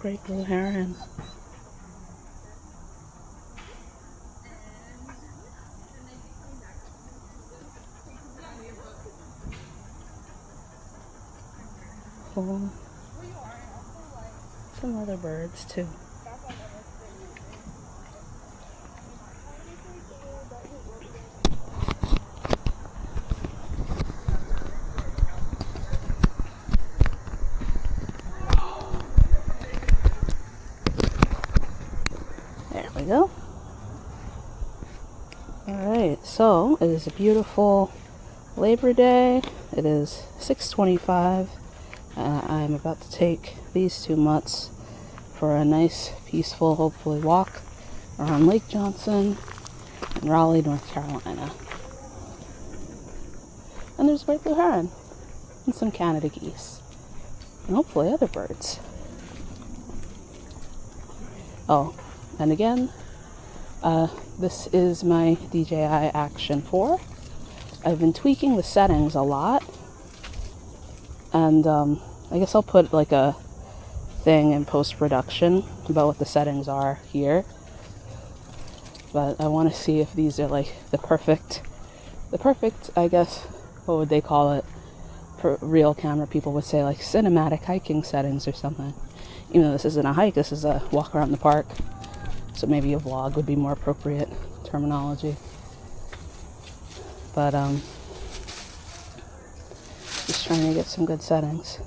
great blue heron. Cool. Some other birds too. There we go. Alright, so it is a beautiful Labor Day. It is 6:25. I'm about to take these two mutts for a nice, peaceful, hopefully, walk around Lake Johnson in Raleigh, North Carolina. And there's a great blue heron and some Canada geese and hopefully other birds. Oh, and again, this is my DJI Action 4. I've been tweaking the settings a lot, and I guess I'll put like a thing in post-production about what the settings are here. But I want to see if these are like the perfect, I guess, what would they call it? For real camera people would say like cinematic hiking settings or something. Even though this isn't a hike, this is a walk around the park. So maybe a vlog would be more appropriate terminology. But just trying to get some good settings.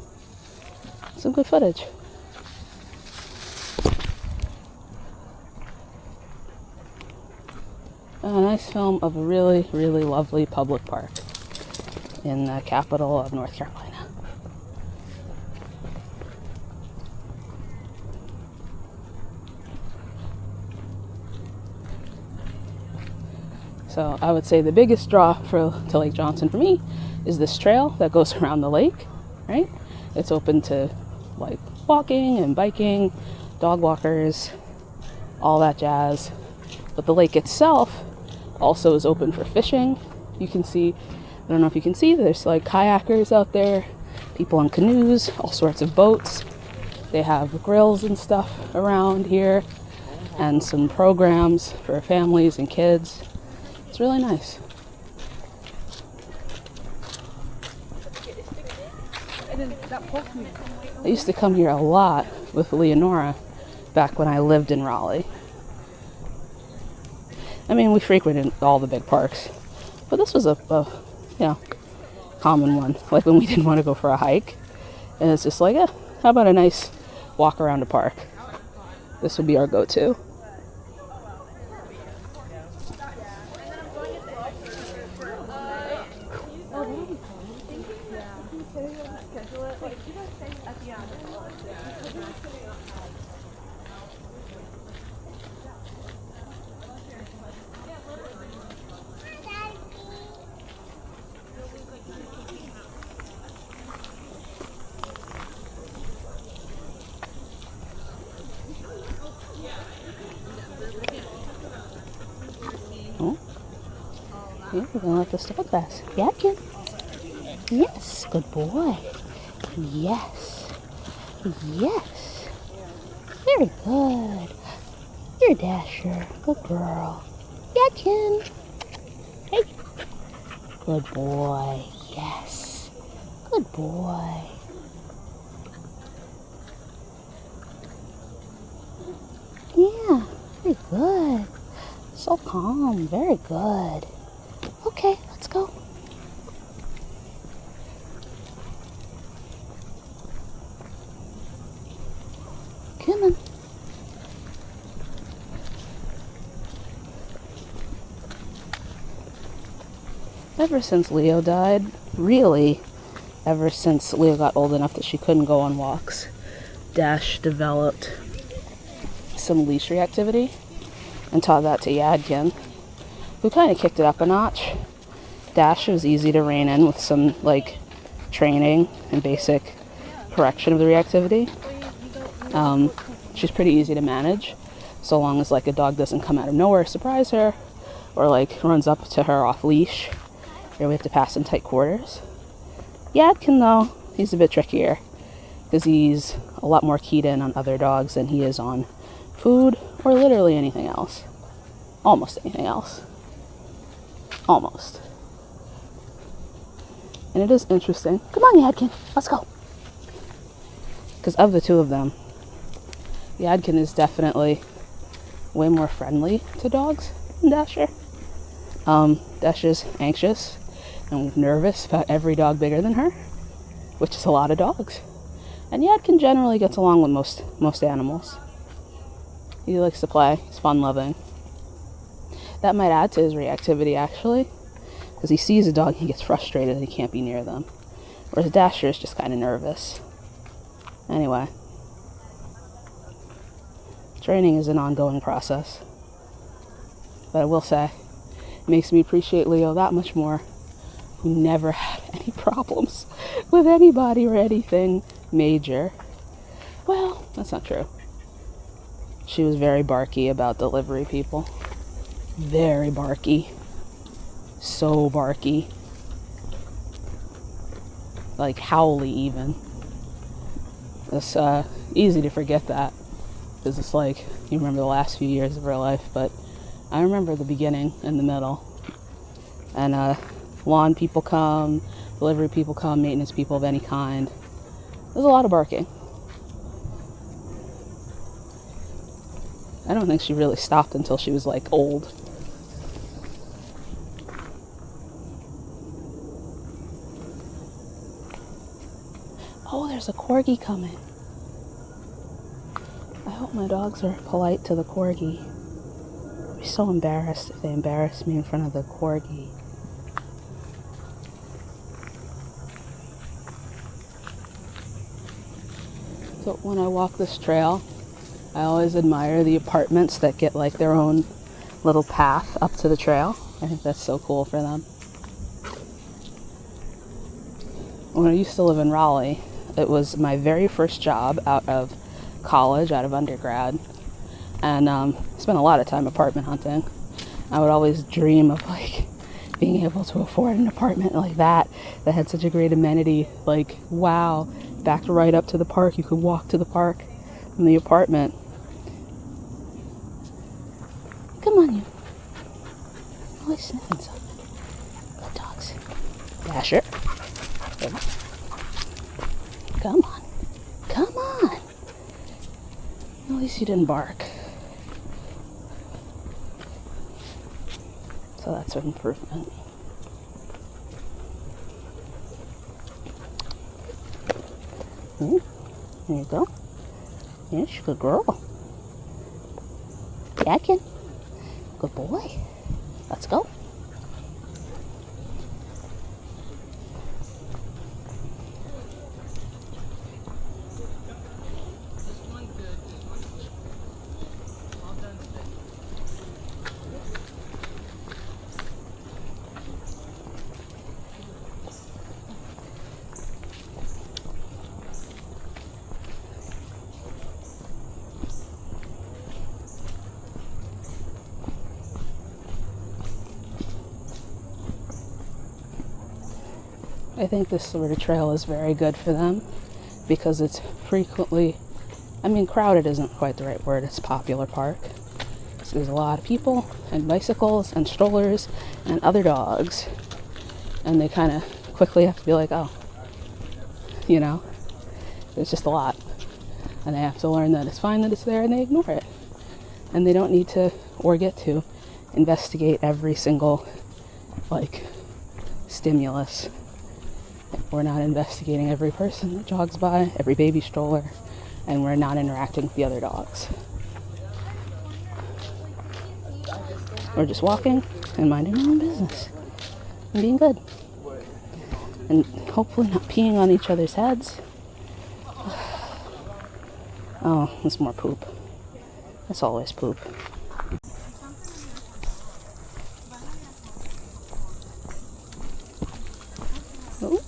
Some good footage. A nice film of a really, really lovely public park in the capital of North Carolina. So I would say the biggest draw to Lake Johnson for me is this trail that goes around the lake, right? It's open to like walking and biking, dog walkers, all that jazz. But the lake itself also is open for fishing. You can see, I don't know if you can see, there's like kayakers out there, people on canoes, all sorts of boats. They have grills and stuff around here and some programs for families and kids. It's really nice. I used to come here a lot with Leonora back when I lived in Raleigh. I mean, we frequented all the big parks, but this was a common one. Like when we didn't want to go for a hike, and it's just like, how about a nice walk around a park? This would be our go-to. Yeah, we're gonna let this dog pass. Yeah, kid. Yes, good boy. Yes. Yes. Very good. You're a Dasher. Good girl. Yeah, Ken. Hey. Good boy. Yes. Good boy. Yeah, very good. So calm. Very good. Okay, let's go. Come on. Ever since Leo died, really, ever since Leo got old enough that she couldn't go on walks, Dash developed some leash reactivity and taught that to Yadkin, who kind of kicked it up a notch. Dash was easy to rein in with some like training and basic correction of the reactivity. She's pretty easy to manage, so long as like a dog doesn't come out of nowhere, surprise her, or like runs up to her off leash. Here we have to pass in tight quarters. Yadkin though, he's a bit trickier. because he's a lot more keyed in on other dogs than he is on food or literally anything else. Almost anything else. Almost. And it is interesting. Come on, Yadkin, let's go. Because of the two of them, Yadkin is definitely way more friendly to dogs than Dasher. Dasher's anxious and nervous about every dog bigger than her, which is a lot of dogs. And Yadkin generally gets along with most animals. He likes to play. He's fun-loving. That might add to his reactivity, actually, because he sees a dog and he gets frustrated and he can't be near them. Whereas Dasher is just kind of nervous. Anyway, training is an ongoing process. But I will say, it makes me appreciate Leo that much more, who never had any problems with anybody or anything major. Well, that's not true. She was very barky about delivery people. Very barky. So barky. Like howly even. It's easy to forget that, because it's like you remember the last few years of her life, but I remember the beginning and the middle. And lawn people come, delivery people come, maintenance people of any kind. There's a lot of barking. I don't think she really stopped until she was like old. Oh, there's a corgi coming. I hope my dogs are polite to the corgi. I'd be so embarrassed if they embarrassed me in front of the corgi. So when I walk this trail, I always admire the apartments that get like their own little path up to the trail. I think that's so cool for them. When I used to live in Raleigh, it was my very first job out of college, out of undergrad, and spent a lot of time apartment hunting. I would always dream of like being able to afford an apartment like that had such a great amenity. Like, wow, backed right up to the park. You could walk to the park from the apartment. Come on, you. Always sniffing something. Good dogs. Dasher. Come on. Come on. At least you didn't bark. So that's an improvement. There you go. Yes, good girl. Yadkin. Good boy. Let's go. I think this sort of trail is very good for them because it's frequently, I mean, crowded isn't quite the right word, it's a popular park. So there's a lot of people and bicycles and strollers and other dogs, and they kind of quickly have to be like, oh, you know, it's just a lot. And they have to learn that it's fine that it's there and they ignore it. And they don't need to, or get to, investigate every single, like, stimulus. We're not investigating every person that jogs by, every baby stroller, and we're not interacting with the other dogs. We're just walking and minding our own business and being good. And hopefully not peeing on each other's heads. Oh, there's more poop. It's always poop. Oh,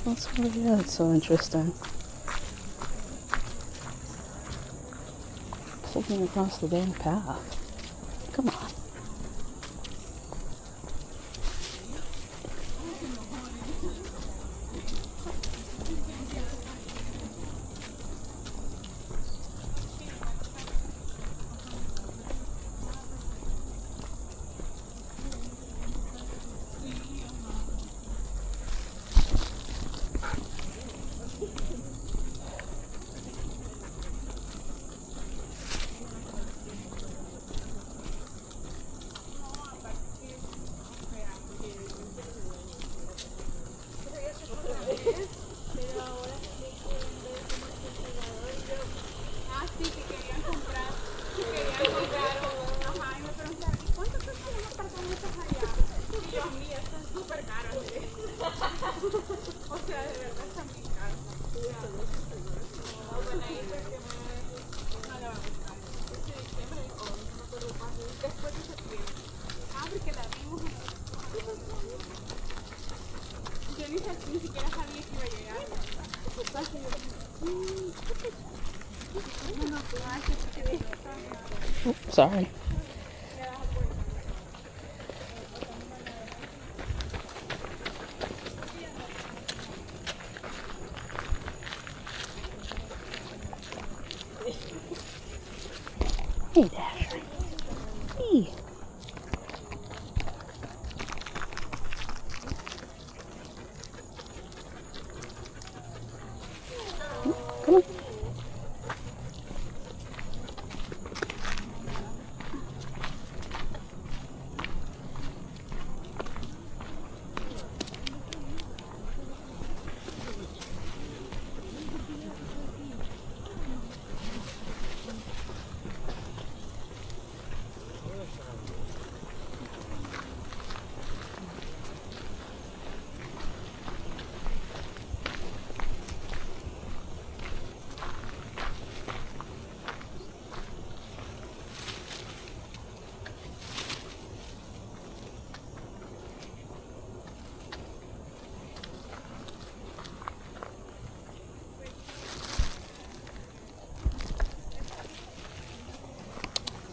what's over here? That's so interesting. Looking across the damn path. Come on. Oh, sorry. Hey, Dasher. Hey. Come on.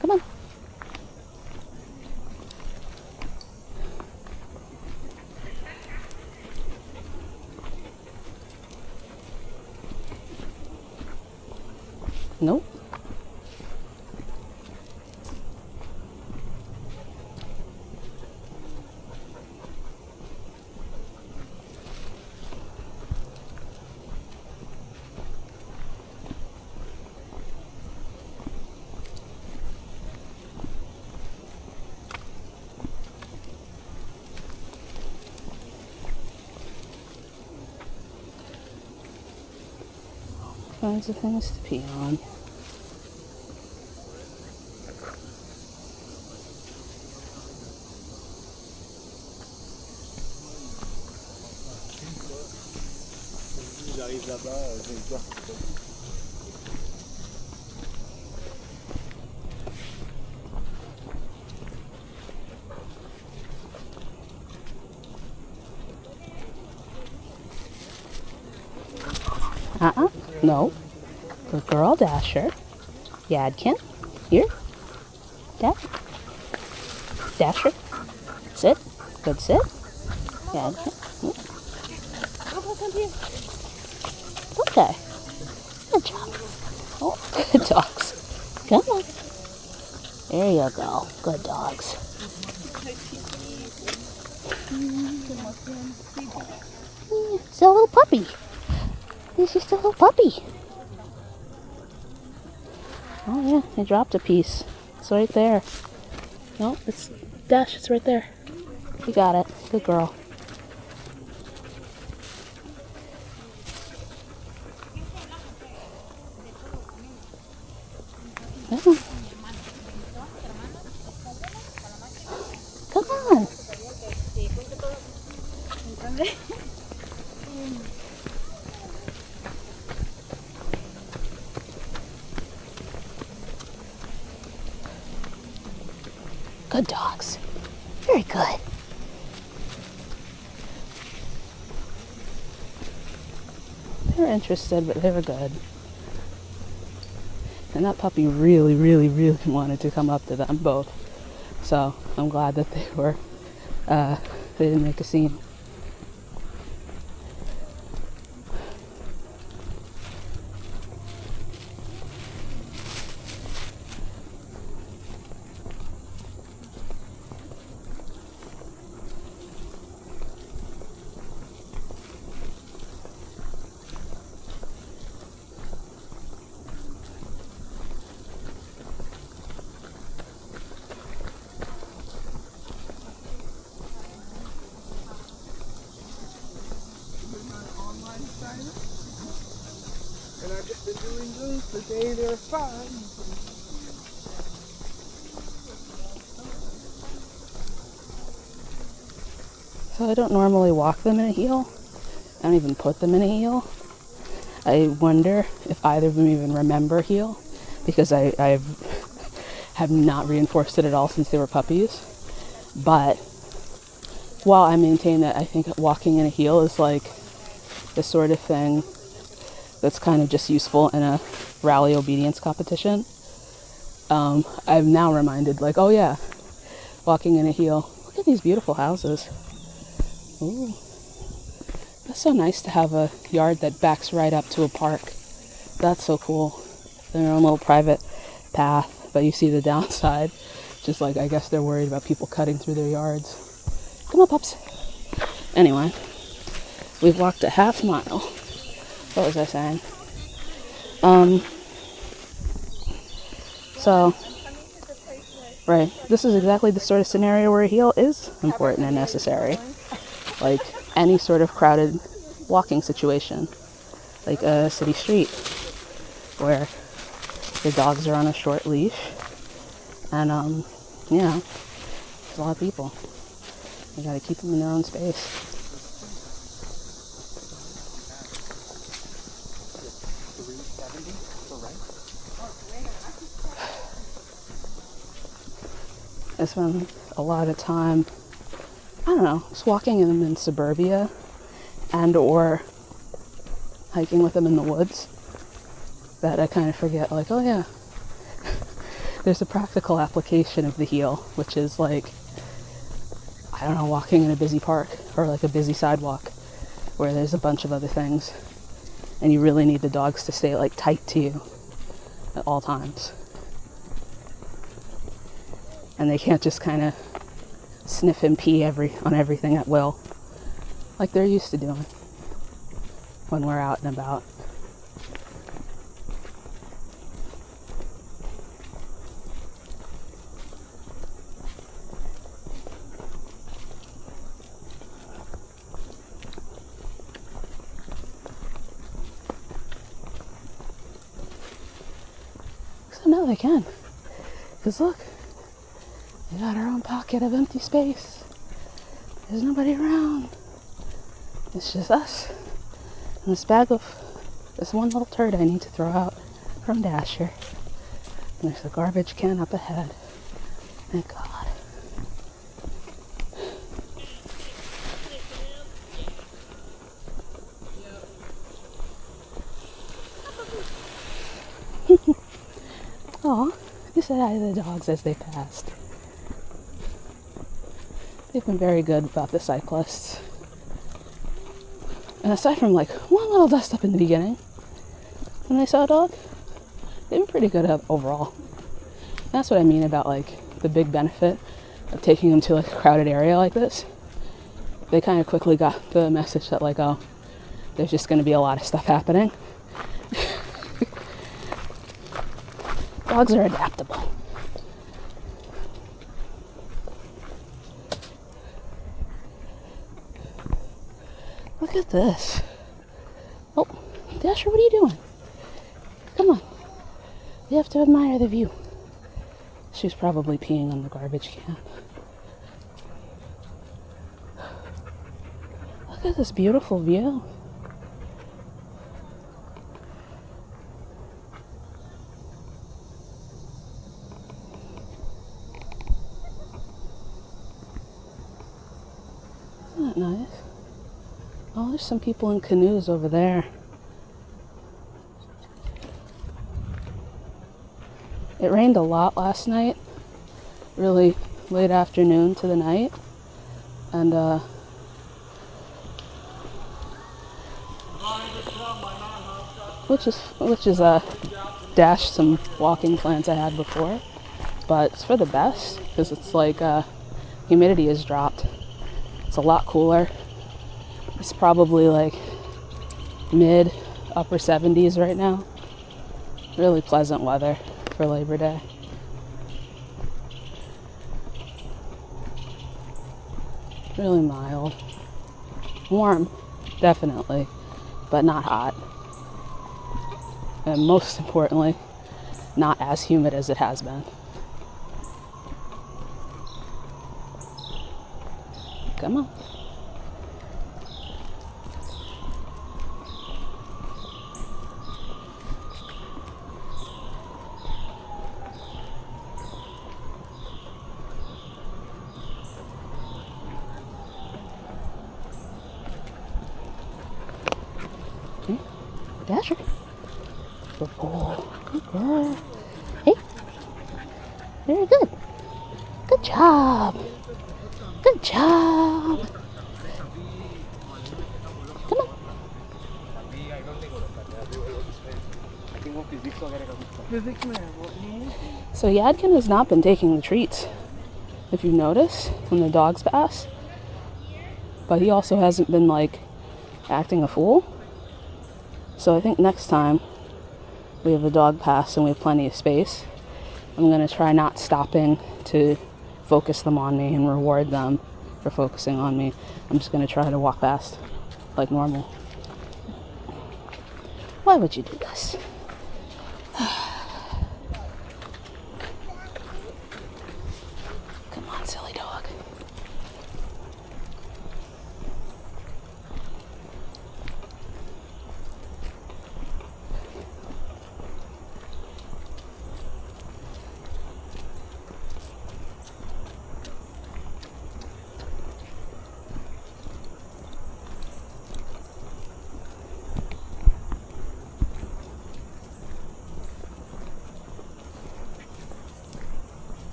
Come on. Nope. Kinds of things to pee on. J'arrive là-bas, j'ai peur. No. Good girl, Dasher. Yadkin. Here. Dasher. Sit. Good sit. Yadkin. Okay. Good job. Oh, good dogs. Come on. There you go. Good dogs. It's a little puppy. He's just a little puppy. Oh yeah, I dropped a piece. It's right there. No, it's Dash, it's right there. You got it. Good girl. Come on. Good dogs. Very good. They were interested, but they were good. And that puppy really, really, really wanted to come up to them both. So I'm glad that they were, they didn't make a scene. And I've just been doing this the day they're fine. So I don't normally walk them in a heel. I don't even put them in a heel. I wonder if either of them even remember heel, because I have not reinforced it at all since they were puppies. But while I maintain that I think walking in a heel is like the sort of thing that's kind of just useful in a rally obedience competition. I'm now reminded, like, oh yeah, walking in a heel. Look at these beautiful houses. Ooh. That's so nice to have a yard that backs right up to a park. That's so cool. Their own little private path, but you see the downside. Just like, I guess they're worried about people cutting through their yards. Come on, pups. Anyway, we've walked a half mile. What was I saying? So, right, this is exactly the sort of scenario where a heel is important and necessary. Like any sort of crowded walking situation, like a city street where the dogs are on a short leash and, you know, there's a lot of people. You gotta keep them in their own space. I spend a lot of time, I don't know, just walking them in suburbia and or hiking with them in the woods, that I kind of forget, like, oh yeah, there's a practical application of the heel, which is like, I don't know, walking in a busy park or like a busy sidewalk where there's a bunch of other things and you really need the dogs to stay like tight to you at all times. And they can't just kind of sniff and pee on everything at will, like they're used to doing when we're out and about. So now they can, because look, we got our own pocket of empty space. There's nobody around. It's just us and this bag of this one little turd I need to throw out from Dasher. And there's a garbage can up ahead. Thank God. Oh, you said hi to the dogs as they passed. They've been very good about the cyclists. And aside from like one little dust up in the beginning, when they saw a dog, they've been pretty good overall. And that's what I mean about like the big benefit of taking them to like a crowded area like this. They kind of quickly got the message that like, oh, there's just going to be a lot of stuff happening. Dogs are adaptable. Look at this. Oh, Dasher, what are you doing? Come on. You have to admire the view. She's probably peeing on the garbage can. Look at this beautiful view. Isn't that nice? Oh, there's some people in canoes over there. It rained a lot last night, really late afternoon to the night, and which is dashed some walking plans I had before, but it's for the best because it's like humidity has dropped. It's a lot cooler. It's probably like mid upper 70s right now. Really pleasant weather for Labor Day. Really mild. Warm, definitely, but not hot. And most importantly, not as humid as it has been. Come on. Dasher. Good girl. Good girl. Hey. Very good. Good job. Good job. Come on. So Yadkin has not been taking the treats, if you notice, when the dogs pass. But he also hasn't been, like, acting a fool. So I think next time we have a dog pass and we have plenty of space, I'm going to try not stopping to focus them on me and reward them for focusing on me. I'm just going to try to walk past like normal. Why would you do this? Come on, silly dog.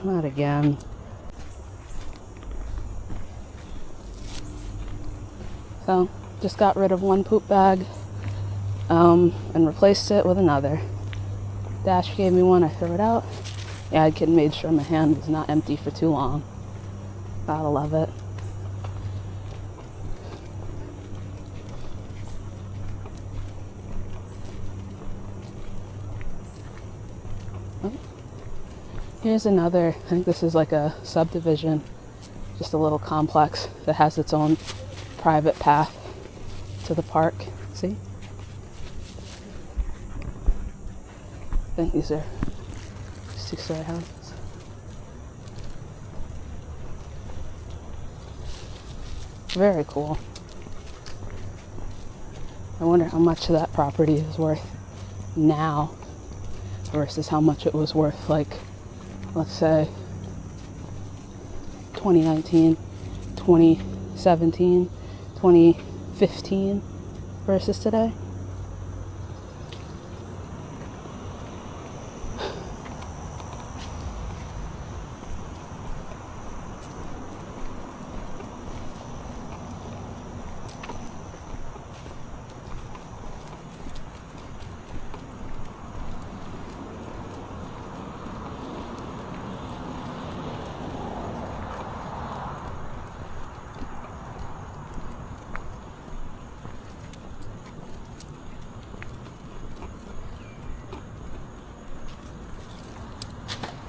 Not again. So, just got rid of one poop bag and replaced it with another. Dash gave me one, I threw it out. Yeah, I made sure my hand was not empty for too long. Gotta love it. Here's another, I think this is like a subdivision, just a little complex that has its own private path to the park. See? I think these are 6-story houses. Very cool. I wonder how much that property is worth now versus how much it was worth, like, let's say 2019, 2017, 2015 versus today.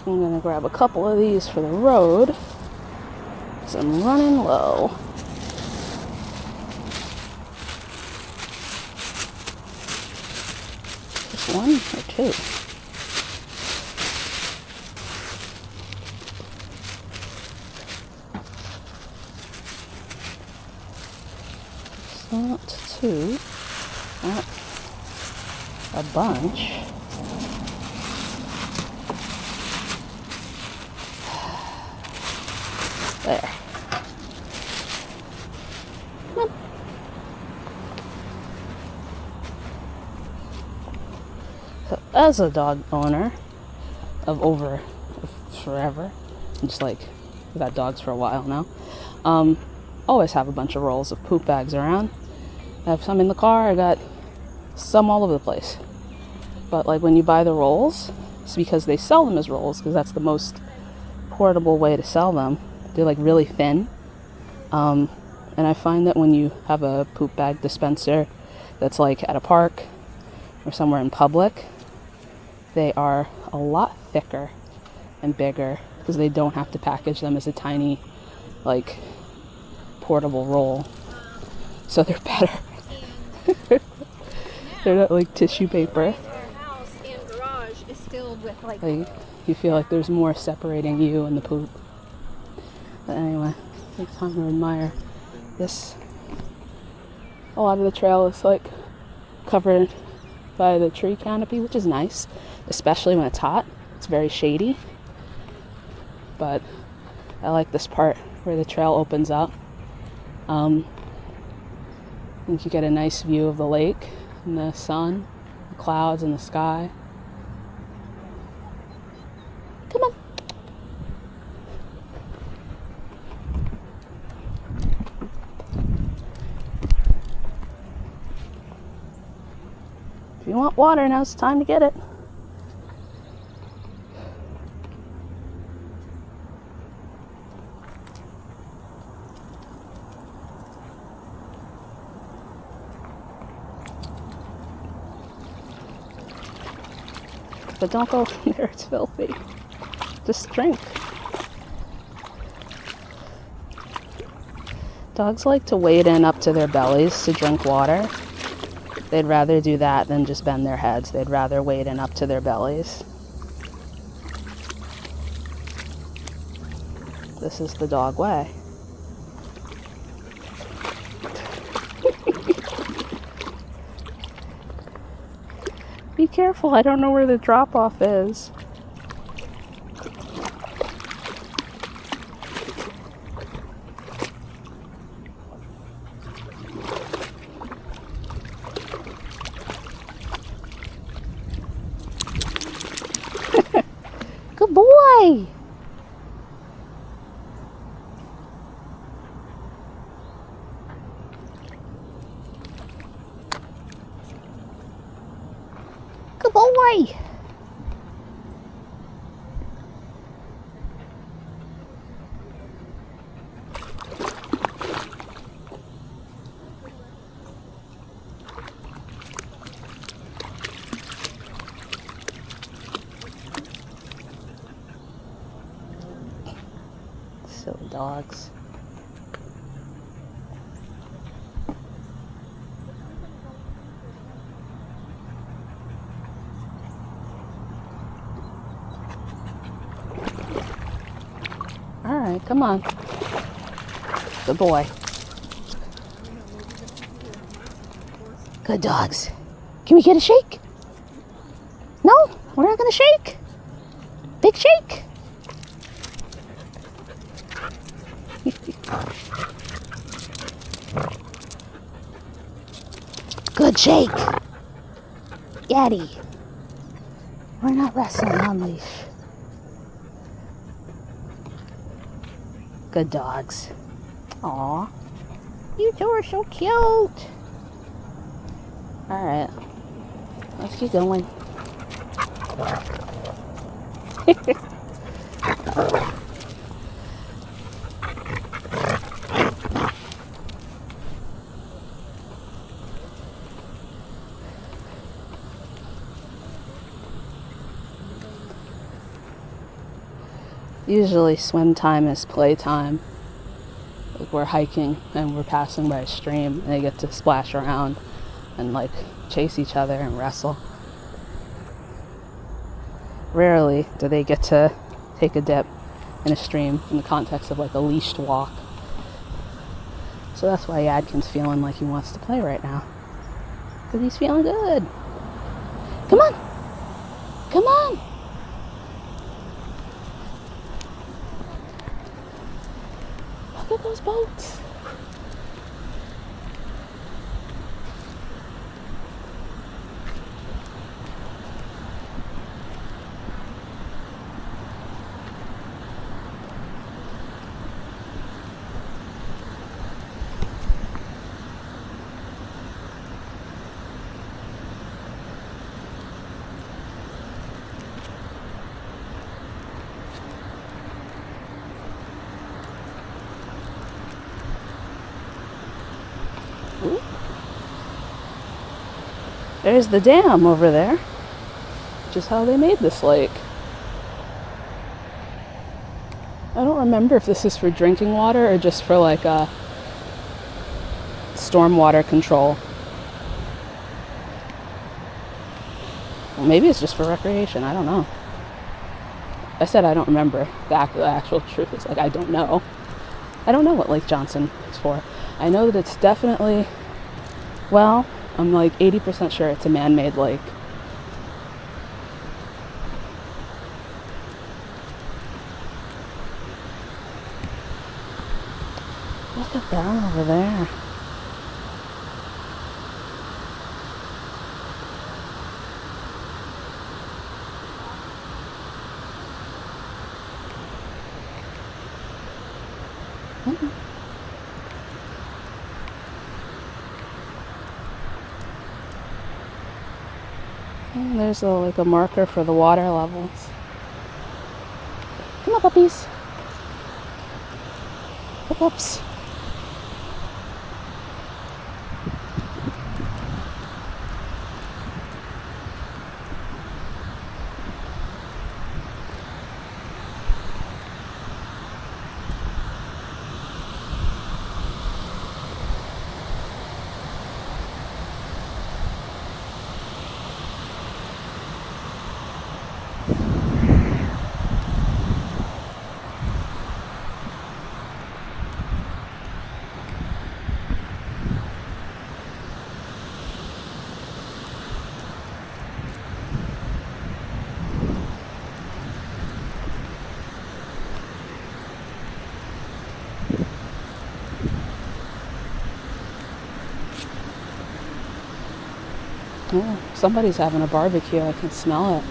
I'm gonna grab a couple of these for the road because I'm running low. Just one or two? It's not two, not a bunch. There. Come on. So, as a dog owner of forever, I'm just like, I've had dogs for a while now, always have a bunch of rolls of poop bags around. I have some in the car, I got some all over the place. But like when you buy the rolls, it's because they sell them as rolls, because that's the most portable way to sell them. They're like really thin, and I find that when you have a poop bag dispenser that's like at a park or somewhere in public, they are a lot thicker and bigger because they don't have to package them as a tiny, like, portable roll. So they're better. They're not like tissue paper. Our house and garage is filled with like You feel like there's more separating you and the poop. But anyway, it's time to admire this. A lot of the trail is like covered by the tree canopy, which is nice, especially when it's hot. It's very shady. But I like this part where the trail opens up. I think you get a nice view of the lake and the sun, the clouds and the sky. Come on. If you want water, now's the time to get it. But don't go in there, it's filthy. Just drink. Dogs like to wade in up to their bellies to drink water. They'd rather do that than just bend their heads. They'd rather wade in up to their bellies. This is the dog way. Be careful, I don't know where the drop-off is. Good boy! Good boy! Silly dogs. Alright, come on. Good boy. Good dogs. Can we get a shake? No? We're not gonna shake? Big shake? Good shake. Yaddy. We're not wrestling on leash. Good dogs. Aw. You two are so cute. Alright. Let's keep going. Usually swim time is play time. Like we're hiking and we're passing by a stream and they get to splash around and like chase each other and wrestle. Rarely do they get to take a dip in a stream in the context of like a leashed walk. So that's why Yadkin's feeling like he wants to play right now. Because he's feeling good. Come on! Come on! Look at those boats. Ooh. There's the dam over there, which is how they made this lake. I don't remember if this is for drinking water or just for like stormwater control. Well, maybe it's just for recreation, I don't know. I said I don't remember. The actual truth is like I don't know. I don't know what Lake Johnson is for. I know that it's definitely, well, I'm like 80% sure it's a man-made lake. Look at that over there. And there's like a marker for the water levels. Come on, puppies. Pups. Oh, somebody's having a barbecue. I can smell it.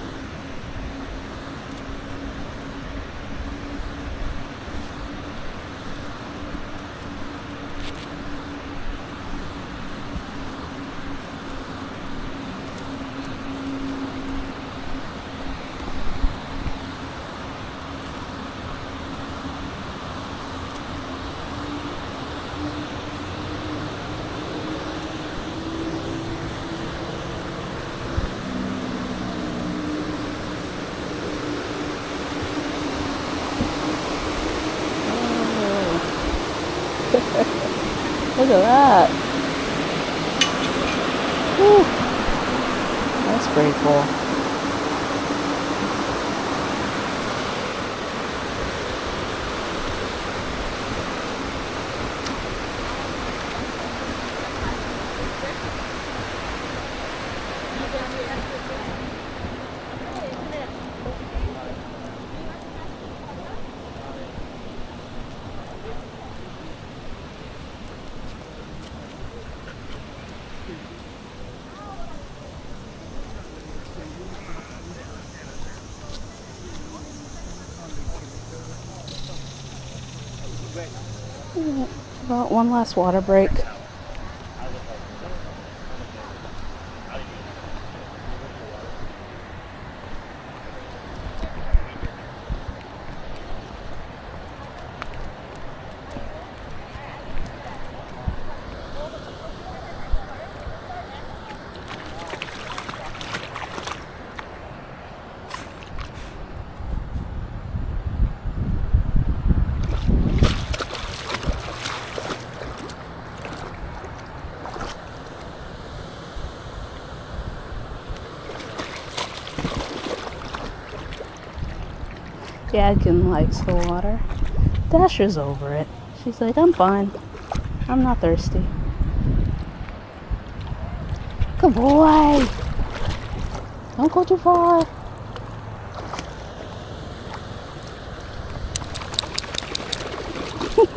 Look at that. Whew. That's pretty cool. About one last water break. Yadkin likes the water. Dasher's over it. She's like, I'm fine. I'm not thirsty. Good boy! Don't go too far. Good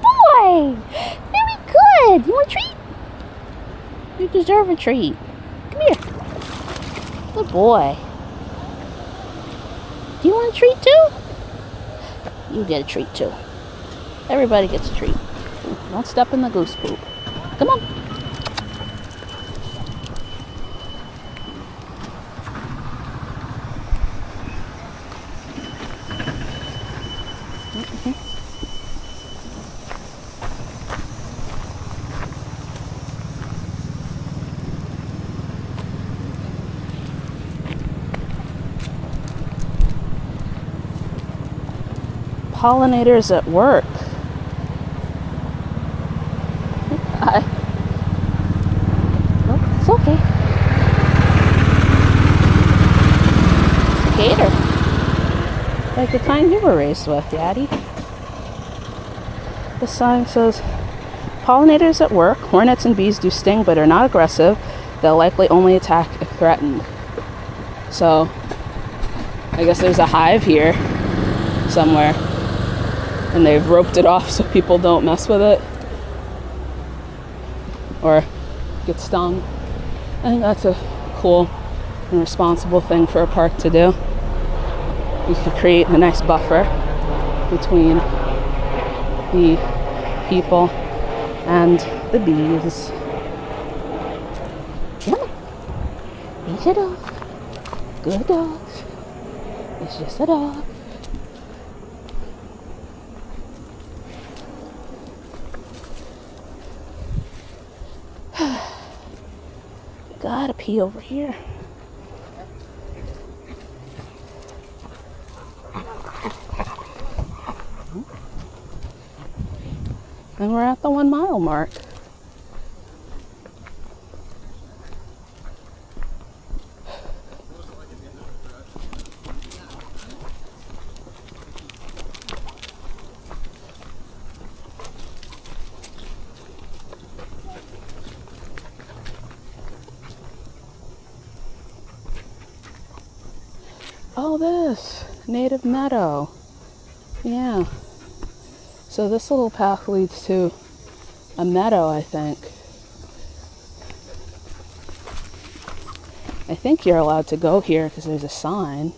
boy! Very good! You want a treat? You deserve a treat. Come here. Good boy. Do you want a treat too? You get a treat too. Everybody gets a treat. Don't step in the goose poop. Come on. Pollinators at work. Hi. Oh, it's okay. It's a gator. Like the kind you were raised with, Yaddy. The sign says, pollinators at work. Hornets and bees do sting, but are not aggressive. They'll likely only attack if threatened. So, I guess there's a hive here somewhere. And they've roped it off so people don't mess with it or get stung. I think that's a cool and responsible thing for a park to do. You could create a nice buffer between the people and the bees. Come on. It's a dog. Good dogs. It's just a dog. Gotta pee over here. And we're at the 1 mile mark. Oh, this native meadow. Yeah. So this little path leads to a meadow, I think. I think you're allowed to go here because there's a sign.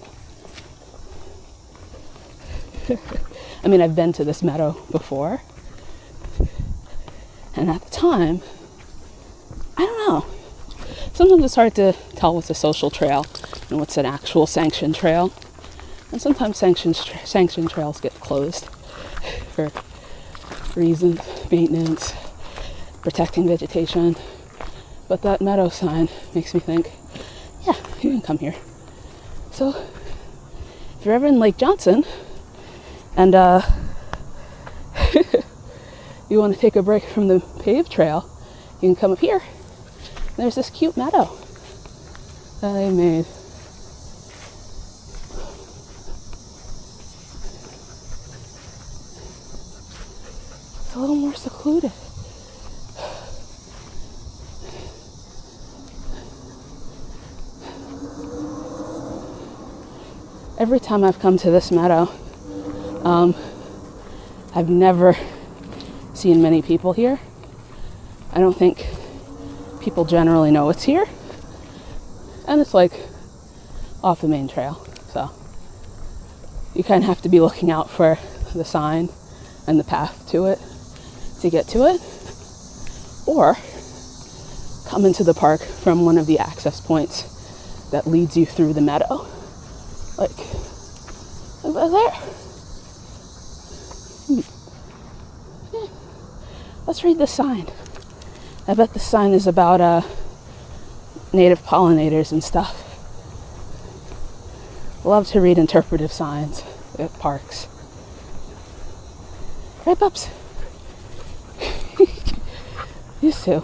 I mean, I've been to this meadow before. And at the time, I don't know. Sometimes it's hard to tell what's a social trail and what's an actual sanctioned trail. And sometimes sanctioned trails get closed for reasons, maintenance, protecting vegetation. But that meadow sign makes me think, yeah, you can come here. So if you're ever in Lake Johnson and you want to take a break from the paved trail, you can come up here. There's this cute meadow that I made. It's a little more secluded. Every time I've come to this meadow, I've never seen many people here. I don't think people generally know it's here. And it's like off the main trail. So you kind of have to be looking out for the sign and the path to it to get to it. Or come into the park from one of the access points that leads you through the meadow. Like over there. Yeah. Let's read the sign. I bet the sign is about native pollinators and stuff. Love to read interpretive signs at parks. Right, pups? Used to.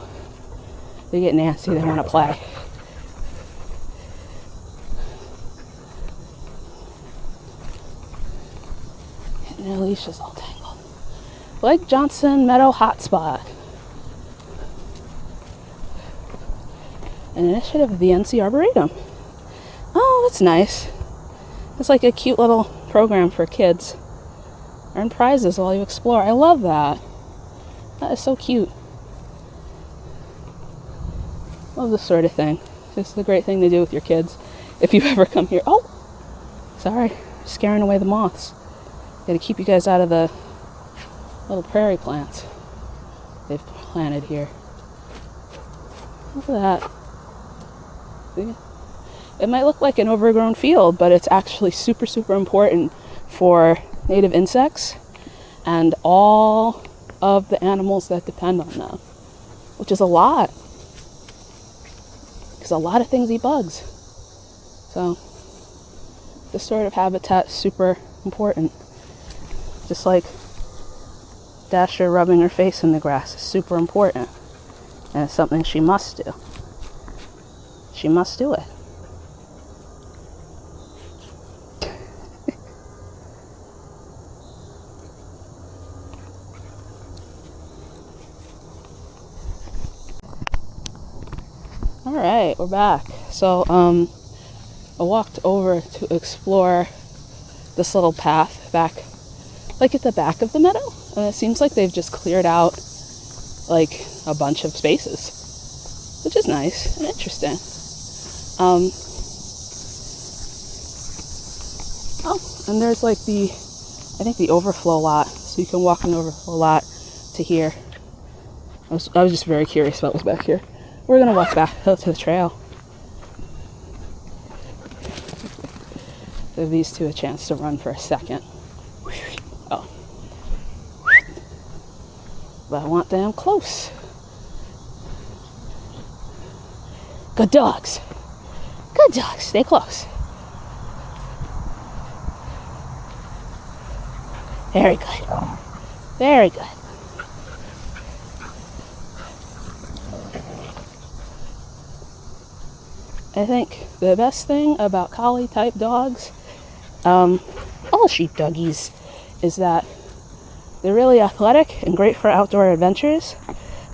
They get nasty, they want to play. And their leash is all tangled. Lake Johnson Meadow Hotspot. An initiative of the NC Arboretum. Oh, that's nice. It's like a cute little program for kids. Earn prizes while you explore. I love that. That is so cute. Love this sort of thing. This is a great thing to do with your kids. If you've ever come here. Oh! Sorry. Scaring away the moths. Gotta keep you guys out of the little prairie plants they've planted here. Look at that. See? It might look like an overgrown field, but it's actually super, super important for native insects and all of the animals that depend on them, which is a lot, because a lot of things eat bugs. So this sort of habitat is super important. Just like Dasher rubbing her face in the grass is super important, and it's something she must do. She must do it. Alright, we're back. So, I walked over to explore this little path back, like at the back of the meadow. And it seems like they've just cleared out, like, a bunch of spaces, which is nice and interesting. Oh, and there's like I think the overflow lot. so you can walk over a lot to here. I was just very curious about what's back here. We're gonna walk back to the trail. Give these two a chance to run for a second. Oh. But I want them close. Good dogs. Good dogs. Stay close. Very good. Very good. I think the best thing about collie type dogs, all sheep doggies, is that they're really athletic and great for outdoor adventures.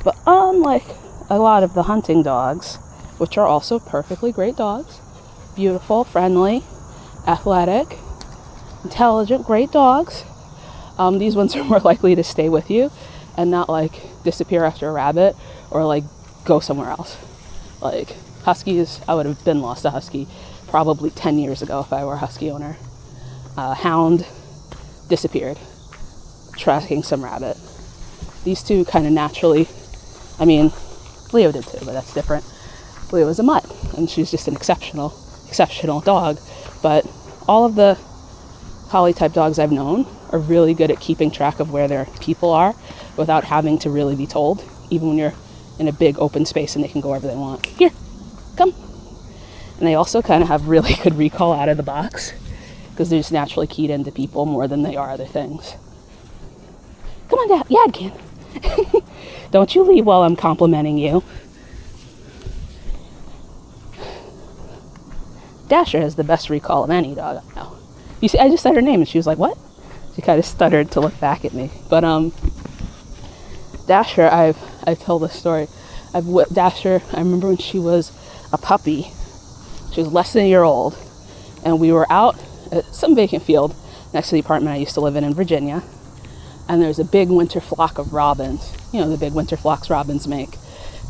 But unlike a lot of the hunting dogs, which are also perfectly great dogs, beautiful, friendly, athletic, intelligent, great dogs, these ones are more likely to stay with you and not like disappear after a rabbit or like go somewhere else. Like huskies, I would have been lost a husky probably 10 years ago if I were a husky owner. Hound disappeared, tracking some rabbit. These two kind of naturally, I mean, Leo did too, but that's different. Leo was a mutt, and she's just an exceptional dog. But all of the collie type dogs I've known are really good at keeping track of where their people are without having to really be told, even when you're in a big open space and they can go wherever they want. Here, come. And they also kind of have really good recall out of the box because they're just naturally keyed into people more than they are other things. Come on, Dad. Yadkin. Don't you leave while I'm complimenting you. Dasher has the best recall of any dog I know. You see, I just said her name and she was like, what? She kind of stuttered to look back at me. But Dasher, I've told this story. Dasher, I remember when she was a puppy. She was less than a year old. And we were out at some vacant field next to the apartment I used to live in Virginia. And there's a big winter flock of robins. You know, the big winter flocks robins make.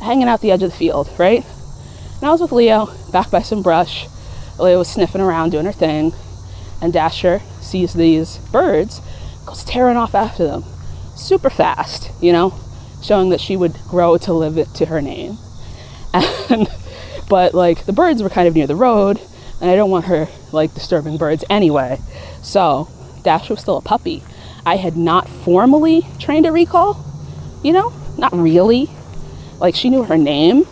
Hanging out the edge of the field, right? And I was with Leo, back by some brush. Leo was sniffing around, doing her thing. And Dasher sees these birds, goes tearing off after them. Super fast, you know, showing that she would grow to live it to her name. But like the birds were kind of near the road, and I don't want her like disturbing birds anyway. So Dasher was still a puppy. I had not formally trained a recall, you know, not really. Like she knew her name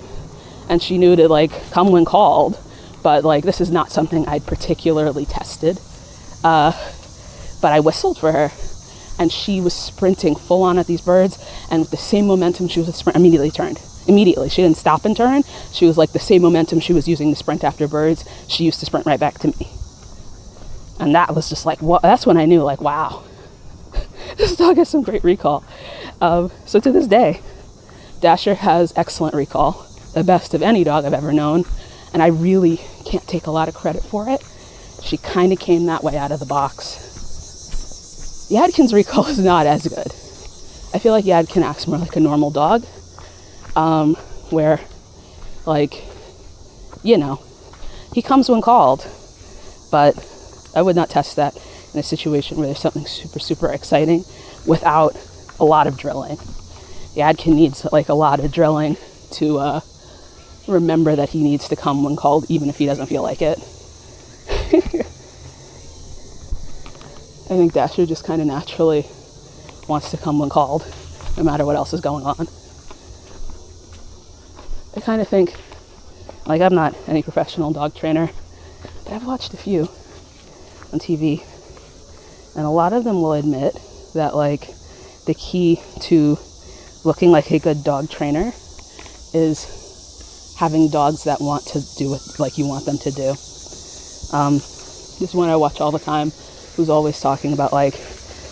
and she knew to like come when called, but like this is not something I'd particularly tested. But I whistled for her and she was sprinting full on at these birds, and with the same momentum she was a sprint, immediately turned. Immediately. She didn't stop and turn. She was like the same momentum she was using to sprint after birds, she used to sprint right back to me. And that was just like, what? That's when I knew, like, wow, this dog has some great recall. So to this day, Dasher has excellent recall, the best of any dog I've ever known, and I really can't take a lot of credit for it. She kind of came that way out of the box. Yadkin's recall is not as good. I feel like Yadkin acts more like a normal dog, where, like, you know, he comes when called, but I would not test that in a situation where there's something super, super exciting without a lot of drilling. Yadkin needs, like, a lot of drilling to remember that he needs to come when called, even if he doesn't feel like it. I think Dasher just kind of naturally wants to come when called, no matter what else is going on. I kind of think, like, I'm not any professional dog trainer, but I've watched a few on TV, and a lot of them will admit that, like, the key to looking like a good dog trainer is having dogs that want to do it like you want them to do. There's one I watch all the time who's always talking about, like,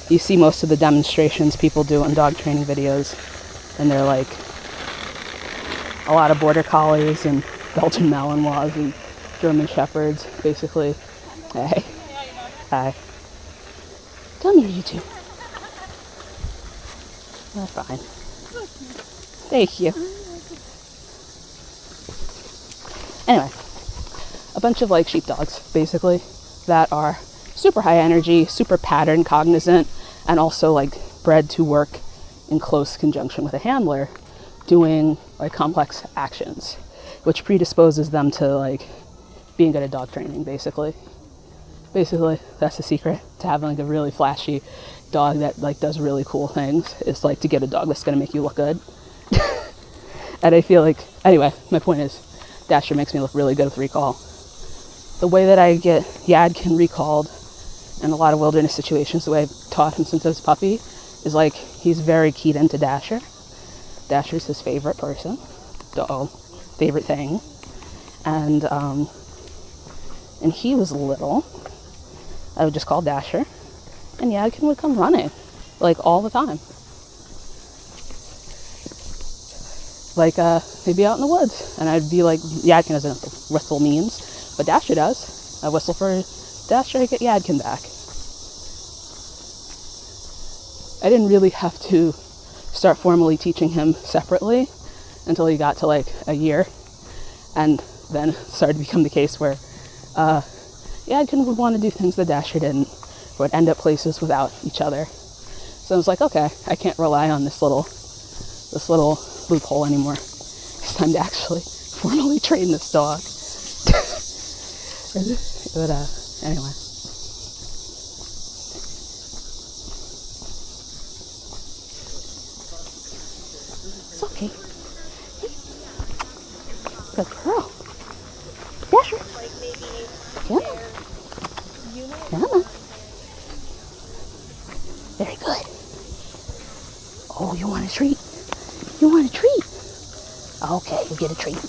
you see most of the demonstrations people do on dog training videos, and they're like a lot of border collies and Belgian Malinois and German Shepherds, basically. Hey. Hi. Come here, you two. They're fine. Thank you. Anyway, a bunch of, like, sheepdogs, basically, that are super high energy, super pattern cognizant, and also, like, bred to work in close conjunction with a handler, doing like complex actions, which predisposes them to like being good at dog training. Basically that's the secret to having like a really flashy dog that like does really cool things, is like to get a dog that's going to make you look good. And I feel like, anyway, my point is Dasher makes me look really good with recall. The way that I get Yadkin recalled in a lot of wilderness situations, the way I've taught him since I was a puppy, is like he's very keyed into Dasher. Dasher's his favorite person, favorite thing. And he was little, I would just call Dasher, and Yadkin would come running, like all the time. Like they'd be out in the woods, and I'd be like, Yadkin doesn't know what whistle means, but Dasher does. I whistle for Dasher to get Yadkin back. I didn't really have to start formally teaching him separately until he got to like a year, and then started to become the case where Yadkin would want to do things that Dasher didn't, would end up places without each other. So I was like, okay, I can't rely on this little loophole anymore. It's time to actually formally train this dog. But anyway. It's okay. Good girl. Dasher. Like maybe Yeah. Yeah. Very good. Oh, you want a treat? You want a treat? Okay, you get a treat.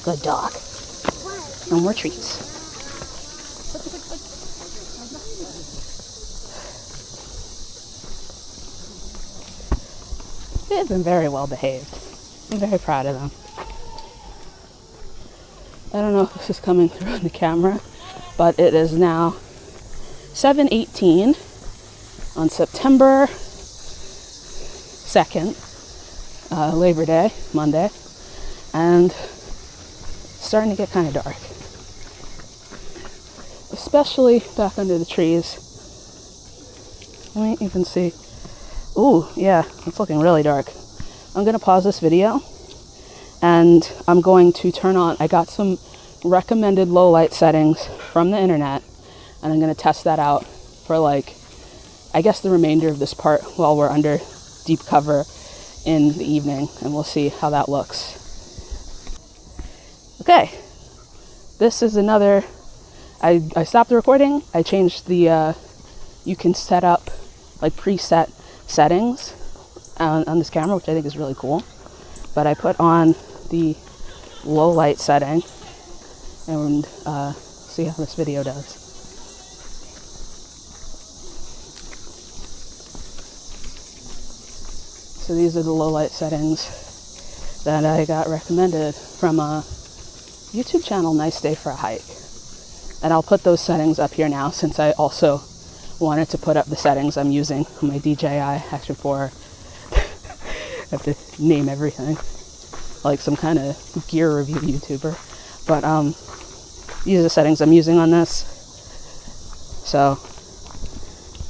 Good dog. No more treats. They've been very well behaved. I'm very proud of them. I don't know if this is coming through on the camera, but it is now 7:18 on September 2nd, Labor Day, Monday, and it's starting to get kind of dark. Especially back under the trees. Let me even see. Ooh, yeah, it's looking really dark. I'm going to pause this video, and I'm going to turn on, I got some recommended low light settings from the internet, and I'm going to test that out for like, I guess the remainder of this part while we're under deep cover in the evening, and we'll see how that looks. Okay, this is another, I stopped the recording, I changed the, you can set up like preset settings on this camera, which I think is really cool, but I put on the low light setting, and see how this video does. So these are the low light settings that I got recommended from a YouTube channel, Nice Day for a Hike. And I'll put those settings up here now, since I also wanted to put up the settings I'm using on my DJI Action 4. I have to name everything like some kind of gear review YouTuber. But these are the settings I'm using on this. So,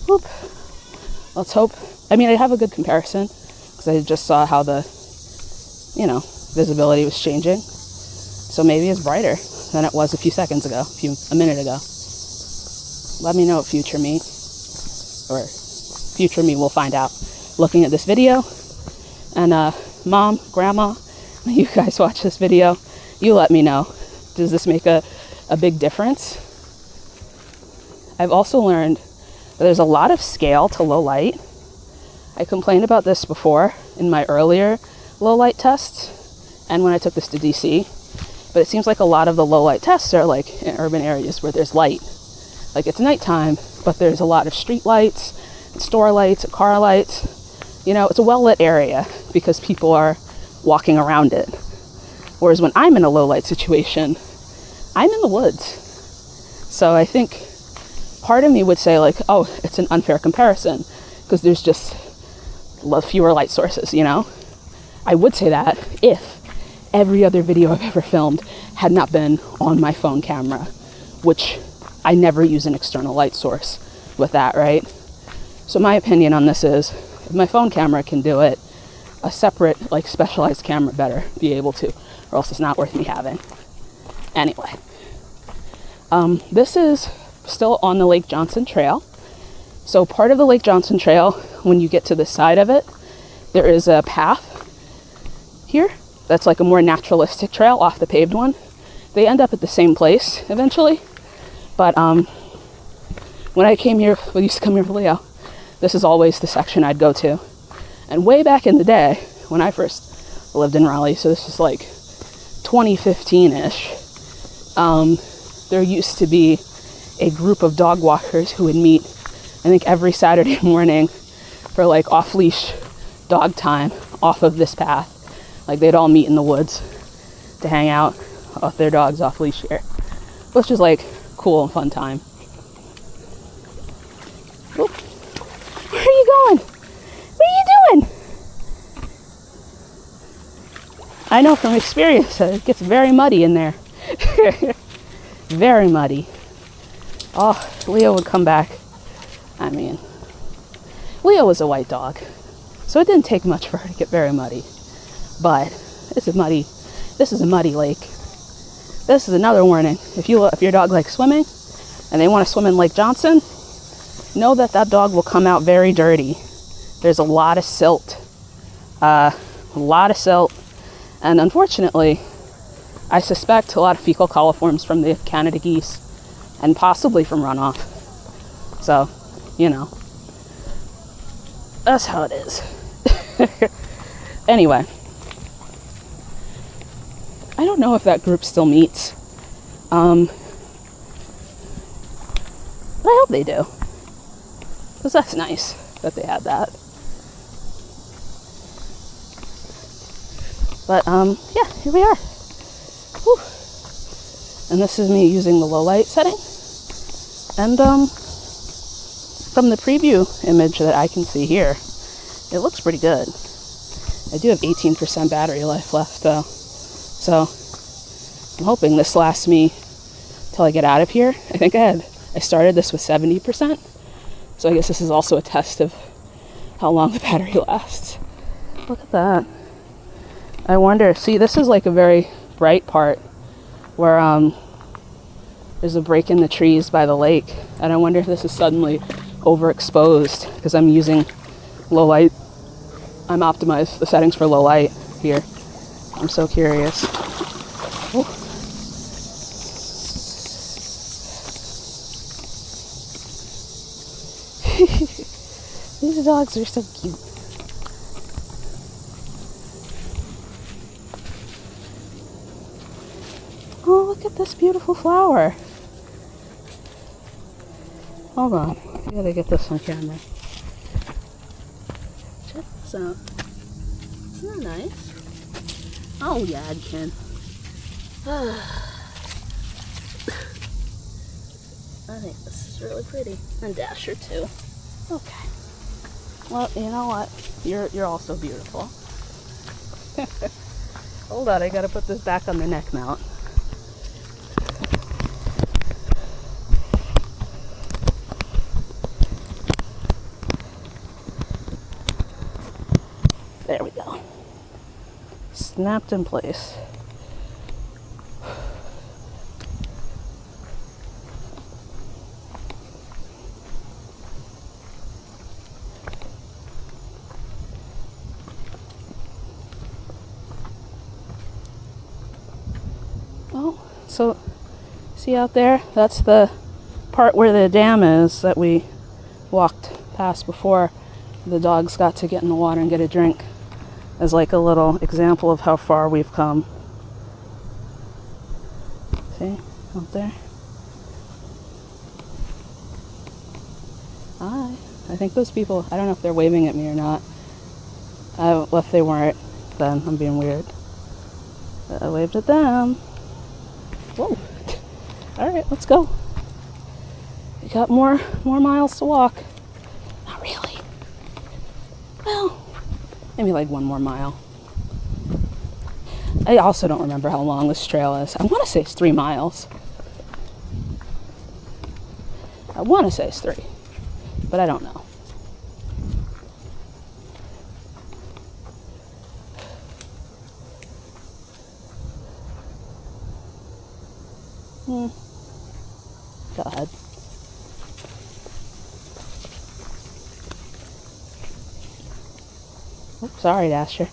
whoop. Let's hope. I mean, I have a good comparison, because I just saw how the, visibility was changing. So maybe it's brighter than it was a few seconds ago, a minute ago. Let me know what future me will find out looking at this video. And Mom, Grandma, when you guys watch this video, you let me know. Does this make a big difference? I've also learned that there's a lot of scale to low light. I complained about this before in my earlier low light tests and when I took this to DC, but it seems like a lot of the low light tests are like in urban areas where there's light. Like it's nighttime, but there's a lot of street lights, store lights, car lights. It's a well-lit area because people are walking around it. Whereas when I'm in a low light situation, I'm in the woods. So I think part of me would say like, oh, it's an unfair comparison because there's just fewer light sources, I would say that if every other video I've ever filmed had not been on my phone camera, which I never use an external light source with that, right? So my opinion on this is, if my phone camera can do it, a separate, like, specialized camera better be able to, or else it's not worth me having. Anyway, this is still on the Lake Johnson Trail. So part of the Lake Johnson Trail, when you get to the side of it, there is a path here that's like a more naturalistic trail off the paved one. They end up at the same place eventually, but when I came here, we used to come here for Leo, this is always the section I'd go to. And way back in the day, when I first lived in Raleigh, so this is like 2015-ish, there used to be a group of dog walkers who would meet, I think, every Saturday morning for like off-leash dog time off of this path. Like, they'd all meet in the woods to hang out with their dogs off leash here, which is like cool and fun time. Oop. Where are you going? What are you doing? I know from experience that it gets very muddy in there. Very muddy. Oh, Leo would come back. I mean, Leo was a white dog, so it didn't take much for her to get very muddy. But this is muddy. This is a muddy lake. This is another warning. If your dog likes swimming and they want to swim in Lake Johnson, know that that dog will come out very dirty. There's a lot of silt. And unfortunately, I suspect a lot of fecal coliforms from the Canada geese and possibly from runoff. So, you know, that's how it is. Anyway, I don't know if that group still meets. But I hope they do. Because that's nice that they had that. But, yeah, here we are. Whew. And this is me using the low light setting. And, from the preview image that I can see here, it looks pretty good. I do have 18% battery life left, though. So, I'm hoping this lasts me till I get out of here. I think I started this with 70%. So I guess this is also a test of how long the battery lasts. Look at that. I wonder, see, this is like a very bright part where there's a break in the trees by the lake. And I wonder if this is suddenly overexposed because I'm using low light. I'm optimized the settings for low light here. I'm so curious. Ooh. These dogs are so cute. Oh, look at this beautiful flower. Hold on. I gotta get this on camera. Check this out. Isn't that nice? Oh, yeah, I can. I think this is really pretty. And Dasher, too. Okay. Well, you know what? You're also beautiful. Hold on, I gotta put this back on the neck mount. There we go. Snapped in place. Oh, so see out there? That's the part where the dam is that we walked past before the dogs got to get in the water and get a drink, as like a little example of how far we've come. See? Out there. Hi. I think those people, I don't know if they're waving at me or not. Well, if they weren't, then I'm being weird. But I waved at them. Whoa. Alright, let's go. We got more miles to walk. Not really. Well, maybe like one more mile. I also don't remember how long this trail is. I want to say it's 3 miles. I want to say it's 3, but I don't know. Oops, sorry, Dasher.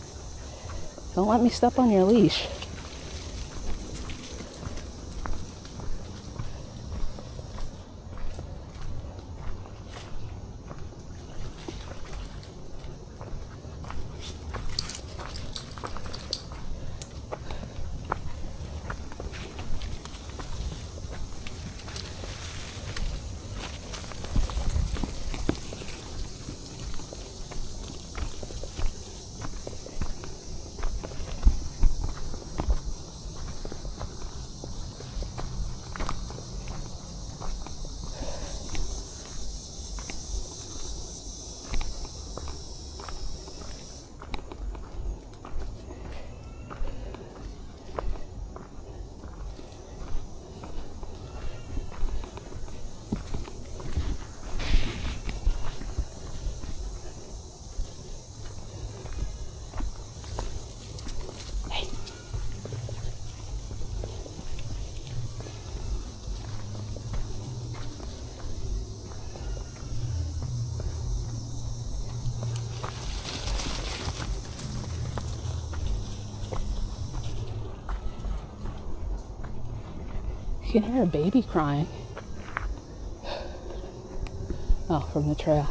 Don't let me step on your leash. You can hear a baby crying. Oh, from the trail.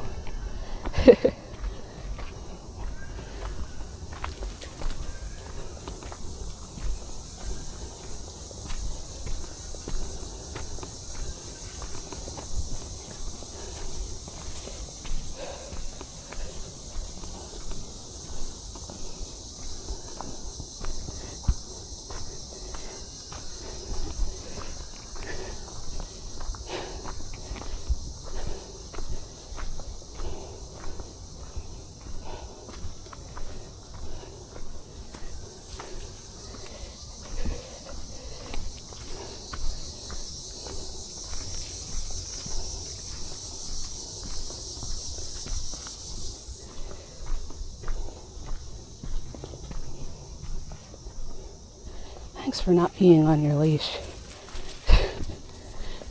Thanks for not peeing on your leash.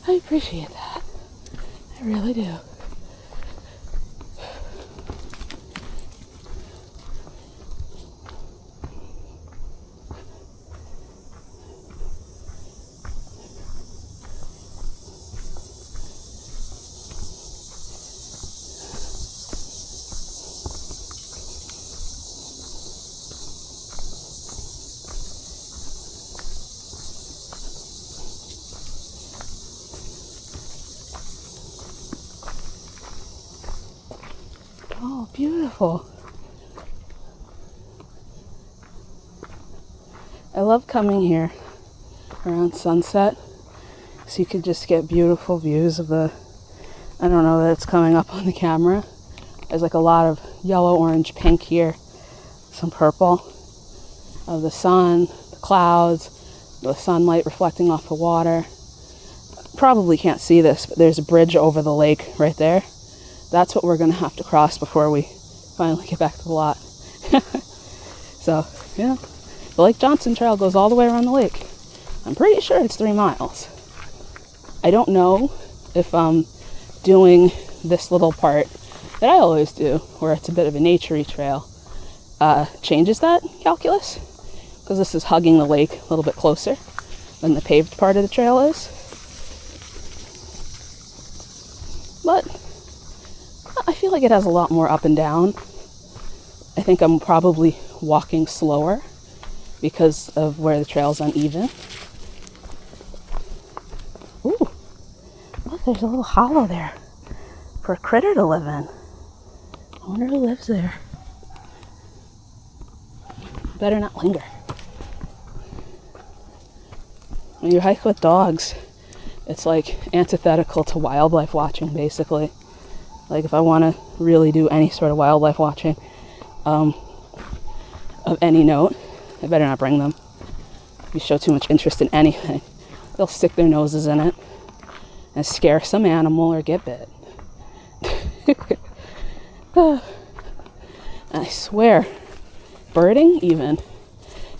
I appreciate that. I really do. Oh, beautiful. I love coming here around sunset so you could just get beautiful views of the, I don't know that it's coming up on the camera. There's like a lot of yellow, orange, pink here, some purple of the sun, the clouds, the sunlight reflecting off the water. Probably can't see this, but there's a bridge over the lake right there. That's what we're going to have to cross before we finally get back to the lot. So, yeah. The Lake Johnson Trail goes all the way around the lake. I'm pretty sure it's 3 miles. I don't know if doing this little part that I always do, where it's a bit of a nature-y trail, changes that calculus. Because this is hugging the lake a little bit closer than the paved part of the trail is. But I feel like it has a lot more up and down. I think I'm probably walking slower because of where the trail's uneven. Ooh, look, there's a little hollow there for a critter to live in. I wonder who lives there. Better not linger. When you hike with dogs, it's like antithetical to wildlife watching, basically. Like if I want to really do any sort of wildlife watching of any note, I better not bring them. If you show too much interest in anything, they'll stick their noses in it and scare some animal or get bit. I swear, birding even,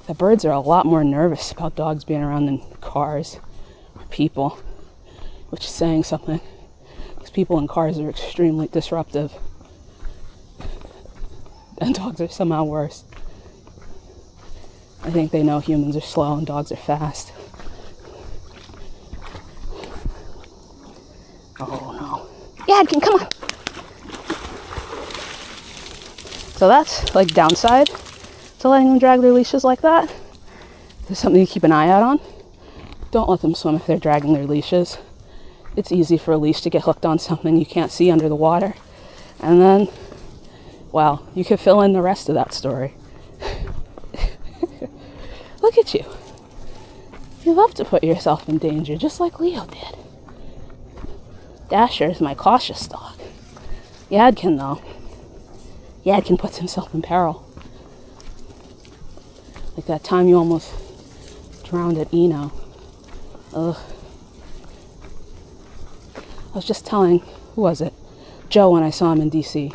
the birds are a lot more nervous about dogs being around than cars or people, which is saying something. Because people in cars are extremely disruptive. and dogs are somehow worse. I think they know humans are slow and dogs are fast. Oh no. Yeah, come on. So that's like downside to letting them drag their leashes like that. There's something to keep an eye out on. Don't let them swim if they're dragging their leashes. It's easy for a leash to get hooked on something you can't see under the water. And then, well, you could fill in the rest of that story. Look at you. You love to put yourself in danger, just like Leo did. Dasher is my cautious dog. Yadkin, though. Yadkin puts himself in peril. Like that time you almost drowned at Eno. Ugh. I was just telling, who was it? Joe, when I saw him in DC.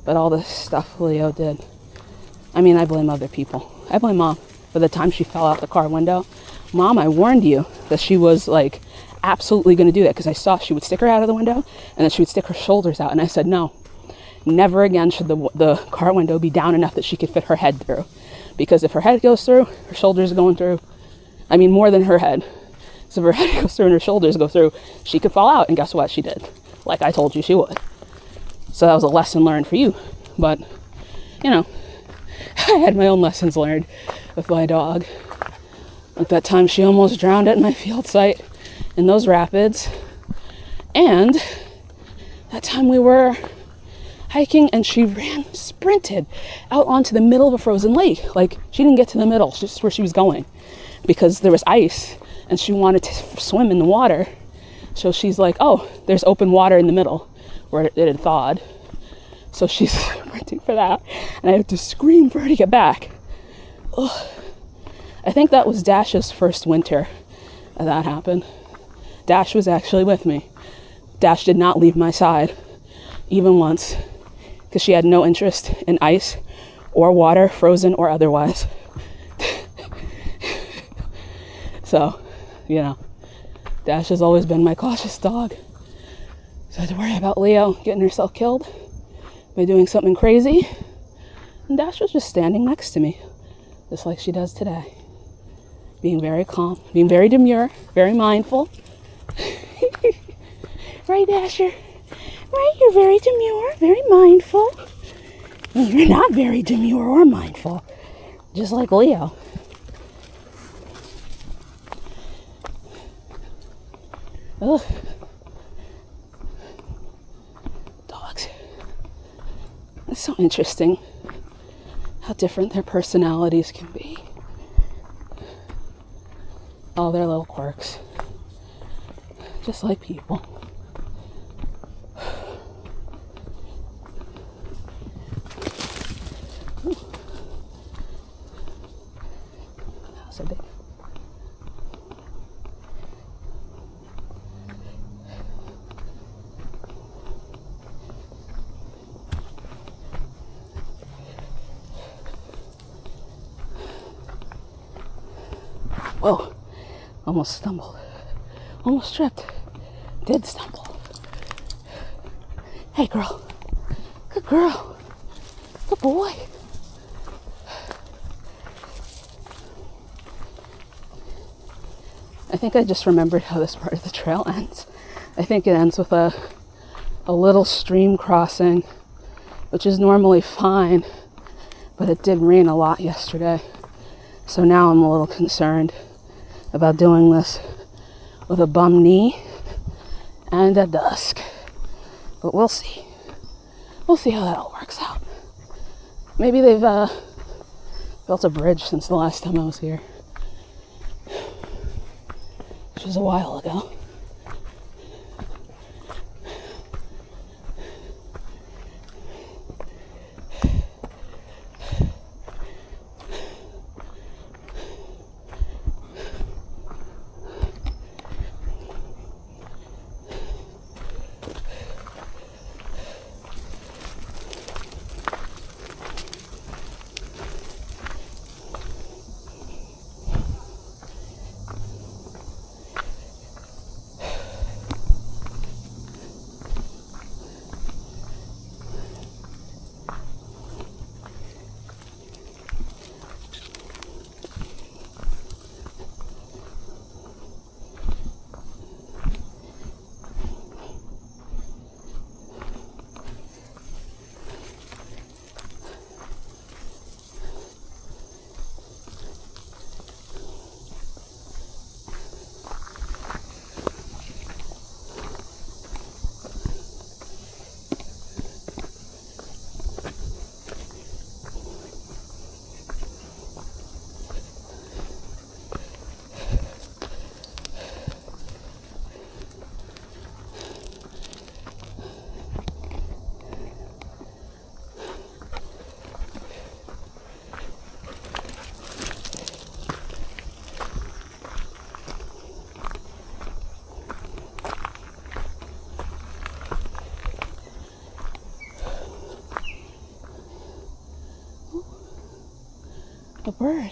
But all the stuff Leo did. I mean, I blame other people. I blame Mom for the time she fell out the car window. Mom, I warned you that she was like absolutely going to do that, because I saw she would stick her out of the window and then she would stick her shoulders out. And I said, no, never again should the car window be down enough that she could fit her head through. Because if her head goes through, her shoulders are going through. I mean, more than her head. So if her head goes through and her shoulders go through, she could fall out. And guess what? She did. Like I told you she would. So that was a lesson learned for you. But, you know, I had my own lessons learned with my dog. Like that time she almost drowned at my field site in those rapids. And that time we were hiking and she sprinted out onto the middle of a frozen lake. Like, she didn't get to the middle, just where she was going, because there was ice and she wanted to swim in the water. So she's like, oh, there's open water in the middle where it had thawed. So she's sprinting for that. And I had to scream for her to get back. Ugh. I think that was Dash's first winter that happened. Dash was actually with me. Dash did not leave my side, even once, because she had no interest in ice or water, frozen or otherwise. So, you know, Dash has always been my cautious dog. So I had to worry about Leo getting herself killed by doing something crazy. And Dash was just standing next to me, just like she does today. Being very calm, being very demure, very mindful. Right, Dasher? Right, you're very demure, very mindful. You're not very demure or mindful, just like Leo. Ugh. Dogs. It's so interesting how different their personalities can be. All their little quirks. Just like people. So big. Whoa, almost stumbled. Almost tripped. Did stumble. Hey, girl. Good girl. Good boy. I think I just remembered how this part of the trail ends. I think it ends with a little stream crossing, which is normally fine, but it did rain a lot yesterday. So now I'm a little concerned about doing this with a bum knee and at dusk. But we'll see. We'll see how that all works out. Maybe they've built a bridge since the last time I was here, which was a while ago. A bird.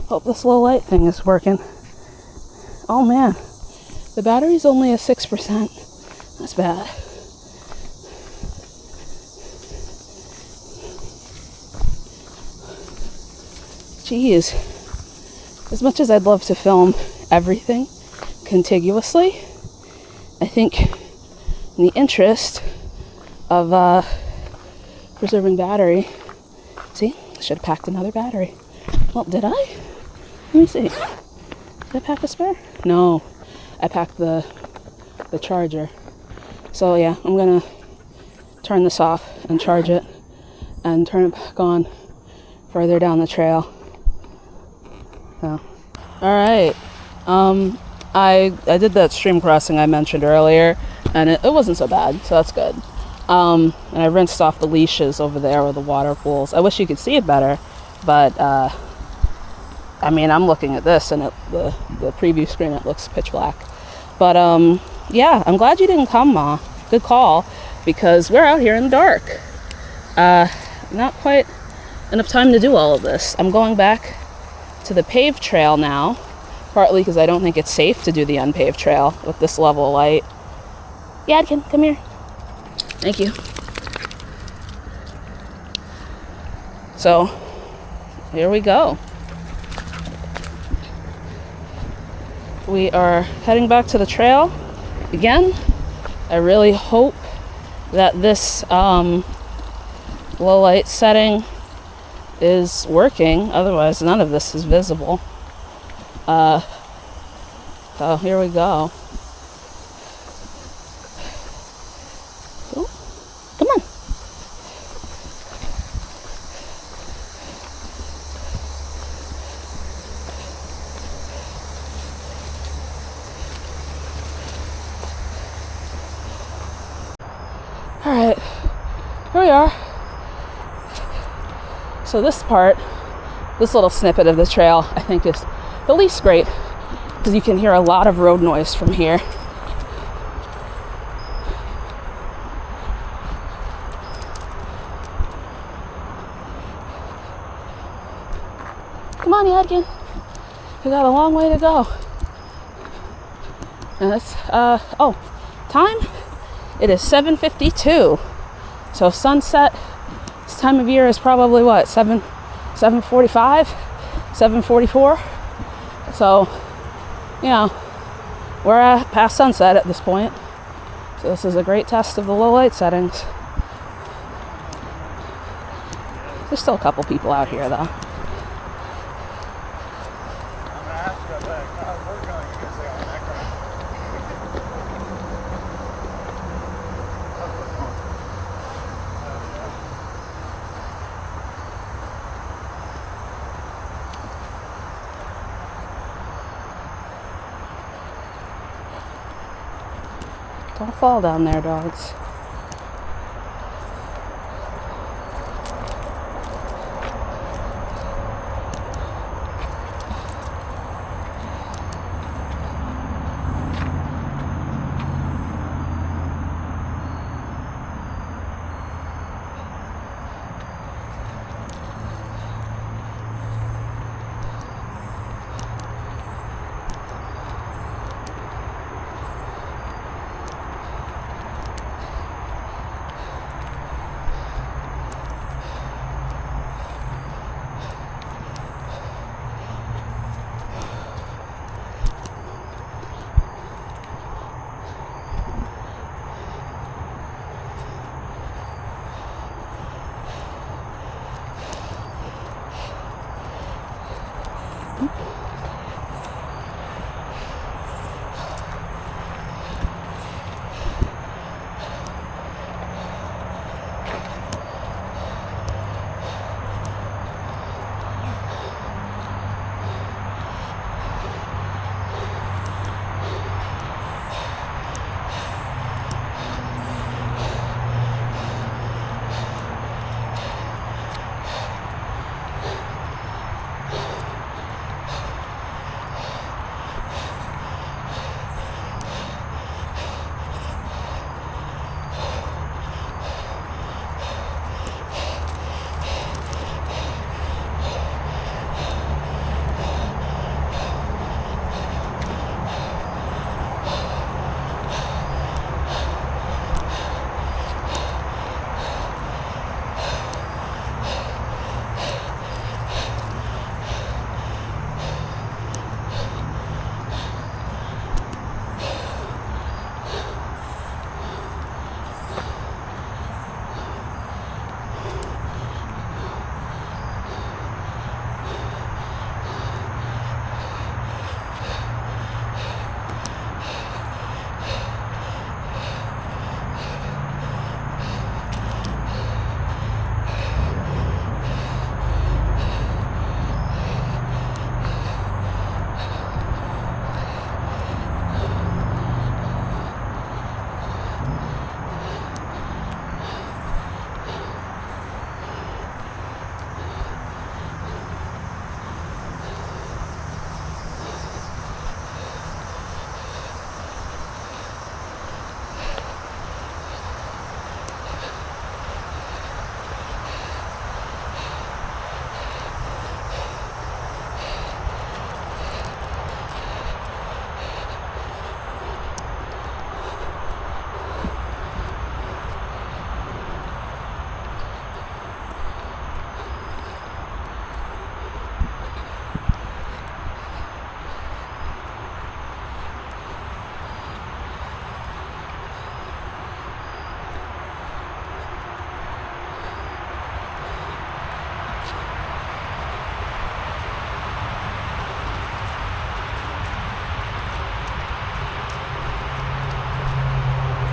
Hope this low light thing is working. Oh man, the battery's only at 6%. That's bad. Jeez. As much as I'd love to film everything contiguously, I think in the interest of preserving battery, see, I should have packed another battery. Well, did I? Let me see. Did I pack a spare? No, I packed the charger. So yeah, I'm gonna turn this off and charge it and turn it back on further down the trail. So, all right. I did that stream crossing I mentioned earlier, and it wasn't so bad, so that's good. And I rinsed off the leashes over there with the water pools. I wish you could see it better, but I mean, I'm looking at this, and the preview screen, it looks pitch black. But yeah, I'm glad you didn't come, Ma. Good call, because we're out here in the dark. Not quite enough time to do all of this. I'm going back to the paved trail now, partly because I don't think it's safe to do the unpaved trail with this level of light. Yadkin, come here. Thank you. So, here we go. We are heading back to the trail again. I really hope that this low light setting is working, otherwise none of this is visible. So here we go. Oh, come on. All right, here we are. So this part, this little snippet of the trail, I think is the least great, because you can hear a lot of road noise from here. Come on, Yadkin. We got a long way to go. And it's, oh, time? It is 7:52. So sunset this time of year is probably what, 7:45, 7:44. So, you know, we're past sunset at this point. So this is a great test of the low light settings. There's still a couple people out here though. Don't fall down there, dogs.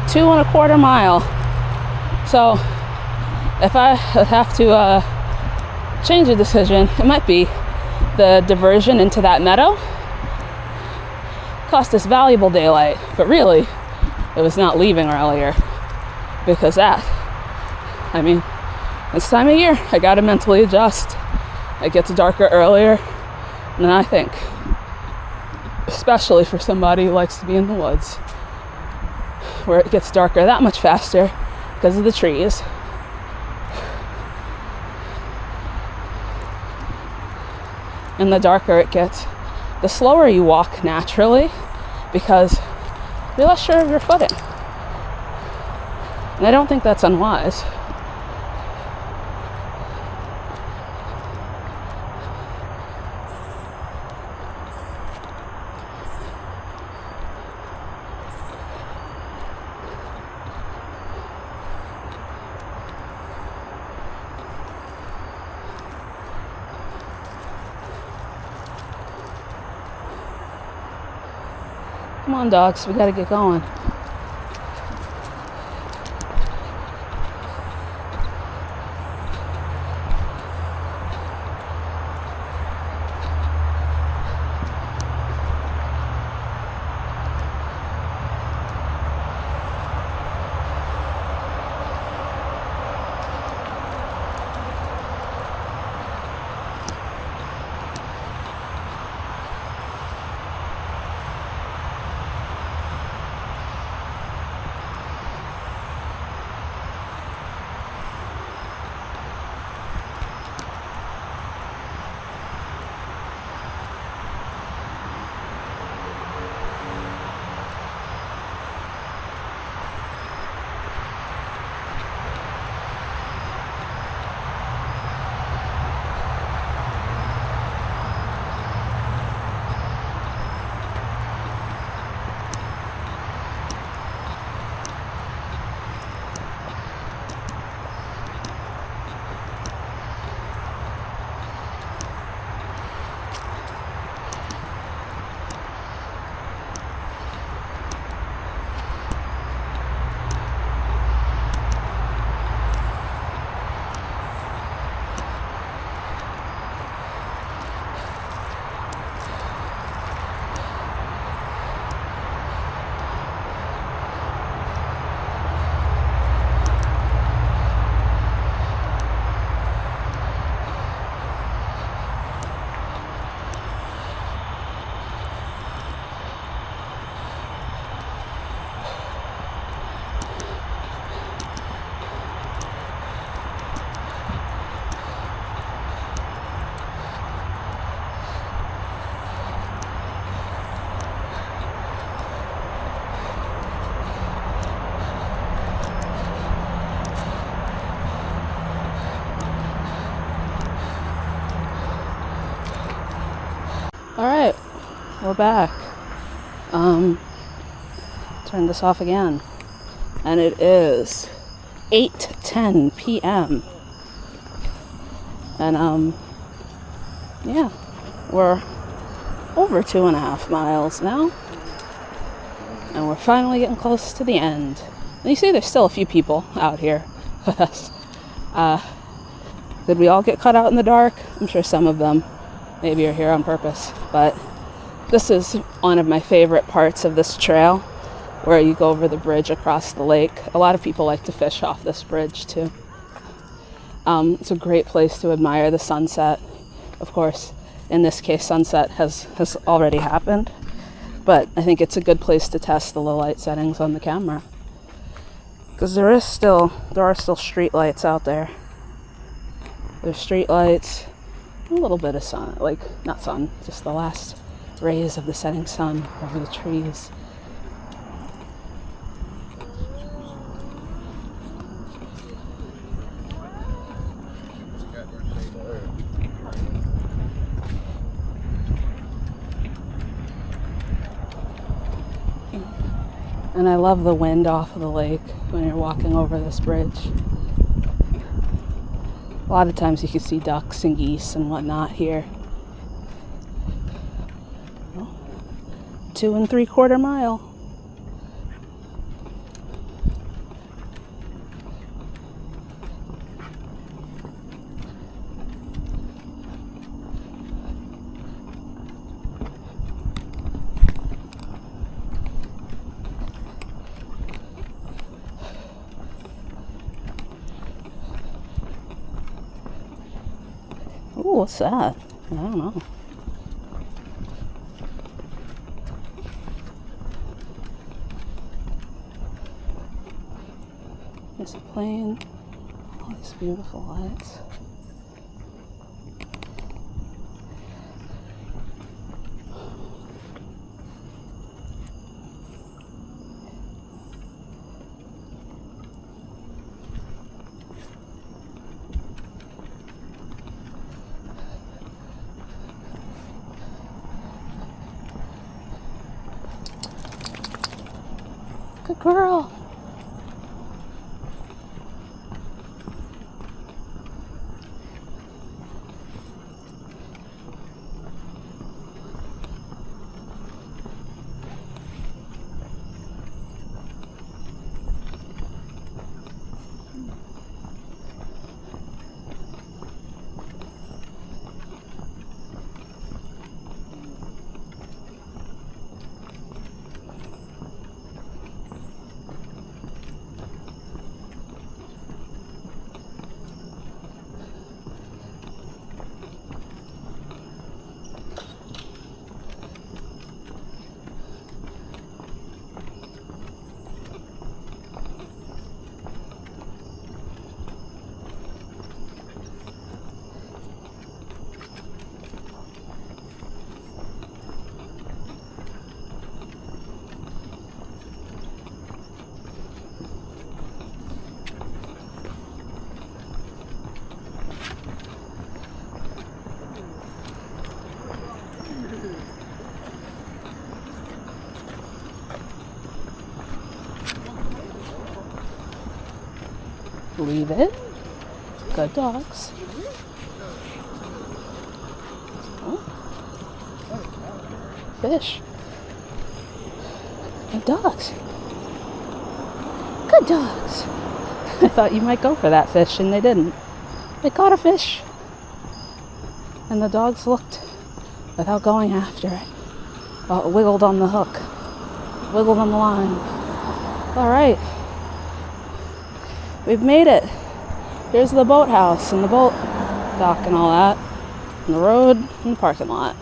2.25 mile. So if I have to change a decision, it might be the diversion into that meadow. Cost us valuable daylight, but really it was not leaving earlier, because that, I mean, this time of year I gotta mentally adjust. It gets darker earlier than I think, especially for somebody who likes to be in the woods, where it gets darker that much faster because of the trees. And the darker it gets, the slower you walk naturally, because you're less sure of your footing. And I don't think that's unwise. Come on, dogs, we gotta get going. All right, we're back. Turn this off again. And it is 8:10 p.m. And yeah, we're over 2.5 miles now. And we're finally getting close to the end. And you see there's still a few people out here with us. Did we all get cut out in the dark? I'm sure some of them maybe are here on purpose. But this is one of my favorite parts of this trail, where you go over the bridge across the lake. A lot of people like to fish off this bridge too. It's a great place to admire the sunset. Of course, in this case, sunset has already happened, but I think it's a good place to test the low light settings on the camera, because there are still street lights out there. There's street lights, a little bit of sun, like not sun, just the last rays of the setting sun over the trees. And I love the wind off of the lake when you're walking over this bridge. A lot of times you can see ducks and geese and whatnot here. 2 3/4 mile. Ooh, what's that? I don't know. There's a plane. All these beautiful lights. Good girl. Leave it. Good dogs. Oh. Fish. Good dogs. Good dogs. I thought you might go for that fish, and they didn't. They caught a fish. And the dogs looked without going after it. Wiggled on the hook. Wiggled on the line. All right. We've made it. Here's the boathouse and the boat dock and all that. And the road and the parking lot.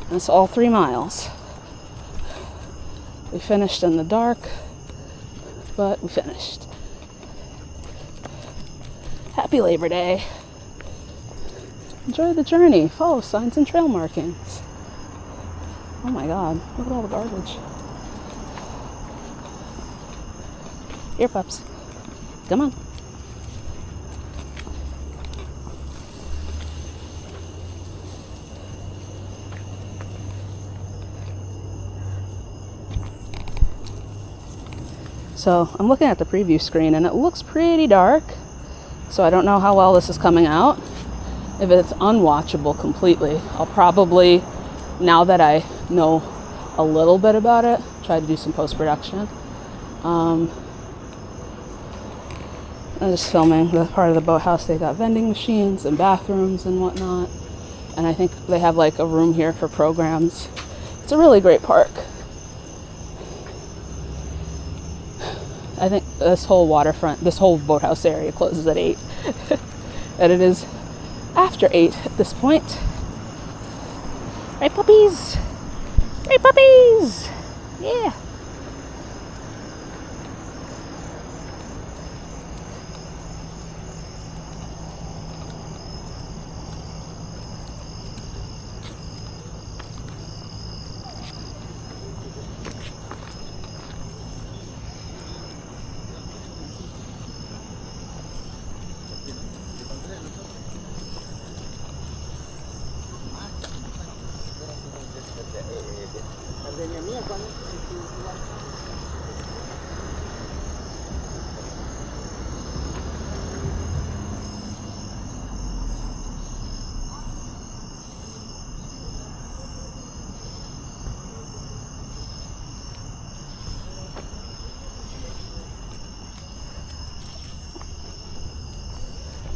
And it's all 3 miles. We finished in the dark, but we finished. Happy Labor Day. Enjoy the journey. Follow signs and trail markings. Oh my God, look at all the garbage. Here, pups. Come on. So I'm looking at the preview screen and it looks pretty dark. So I don't know how well this is coming out. If it's unwatchable completely, I'll probably, now that I know a little bit about it, try to do some post-production. I'm just filming the part of the boathouse. They got vending machines and bathrooms and whatnot. And I think they have like a room here for programs. It's a really great park. I think this whole waterfront, this whole boathouse area closes at 8. And it is after 8 at this point. Right, puppies? Right, puppies? Yeah.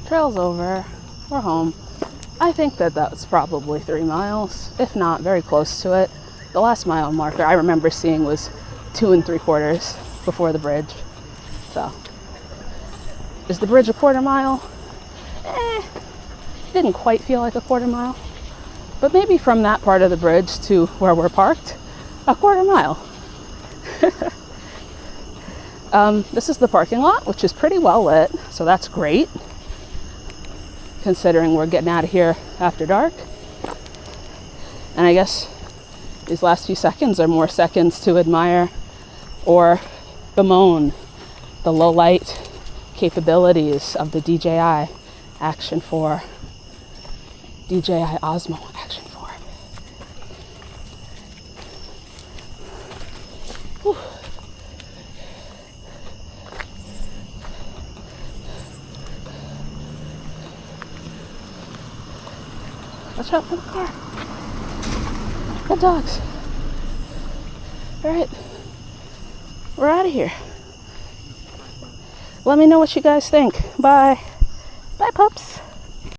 Trail's over. We're home. I think that that's probably 3 miles, if not very close to it. The last mile marker I remember seeing was 2 3/4 before the bridge. So, is the bridge a 1/4 mile? Didn't quite feel like a quarter mile, but maybe from that part of the bridge to where we're parked, a quarter mile. This is the parking lot, which is pretty well lit, so that's great, considering we're getting out of here after dark. And I guess these last few seconds are more seconds to admire or bemoan the low light capabilities of the DJI Action 4, DJI Osmo Action 4. Whew. Watch out for the car. Good dogs. All right, we're out of here. Let me know what you guys think. Bye. Bye, pups.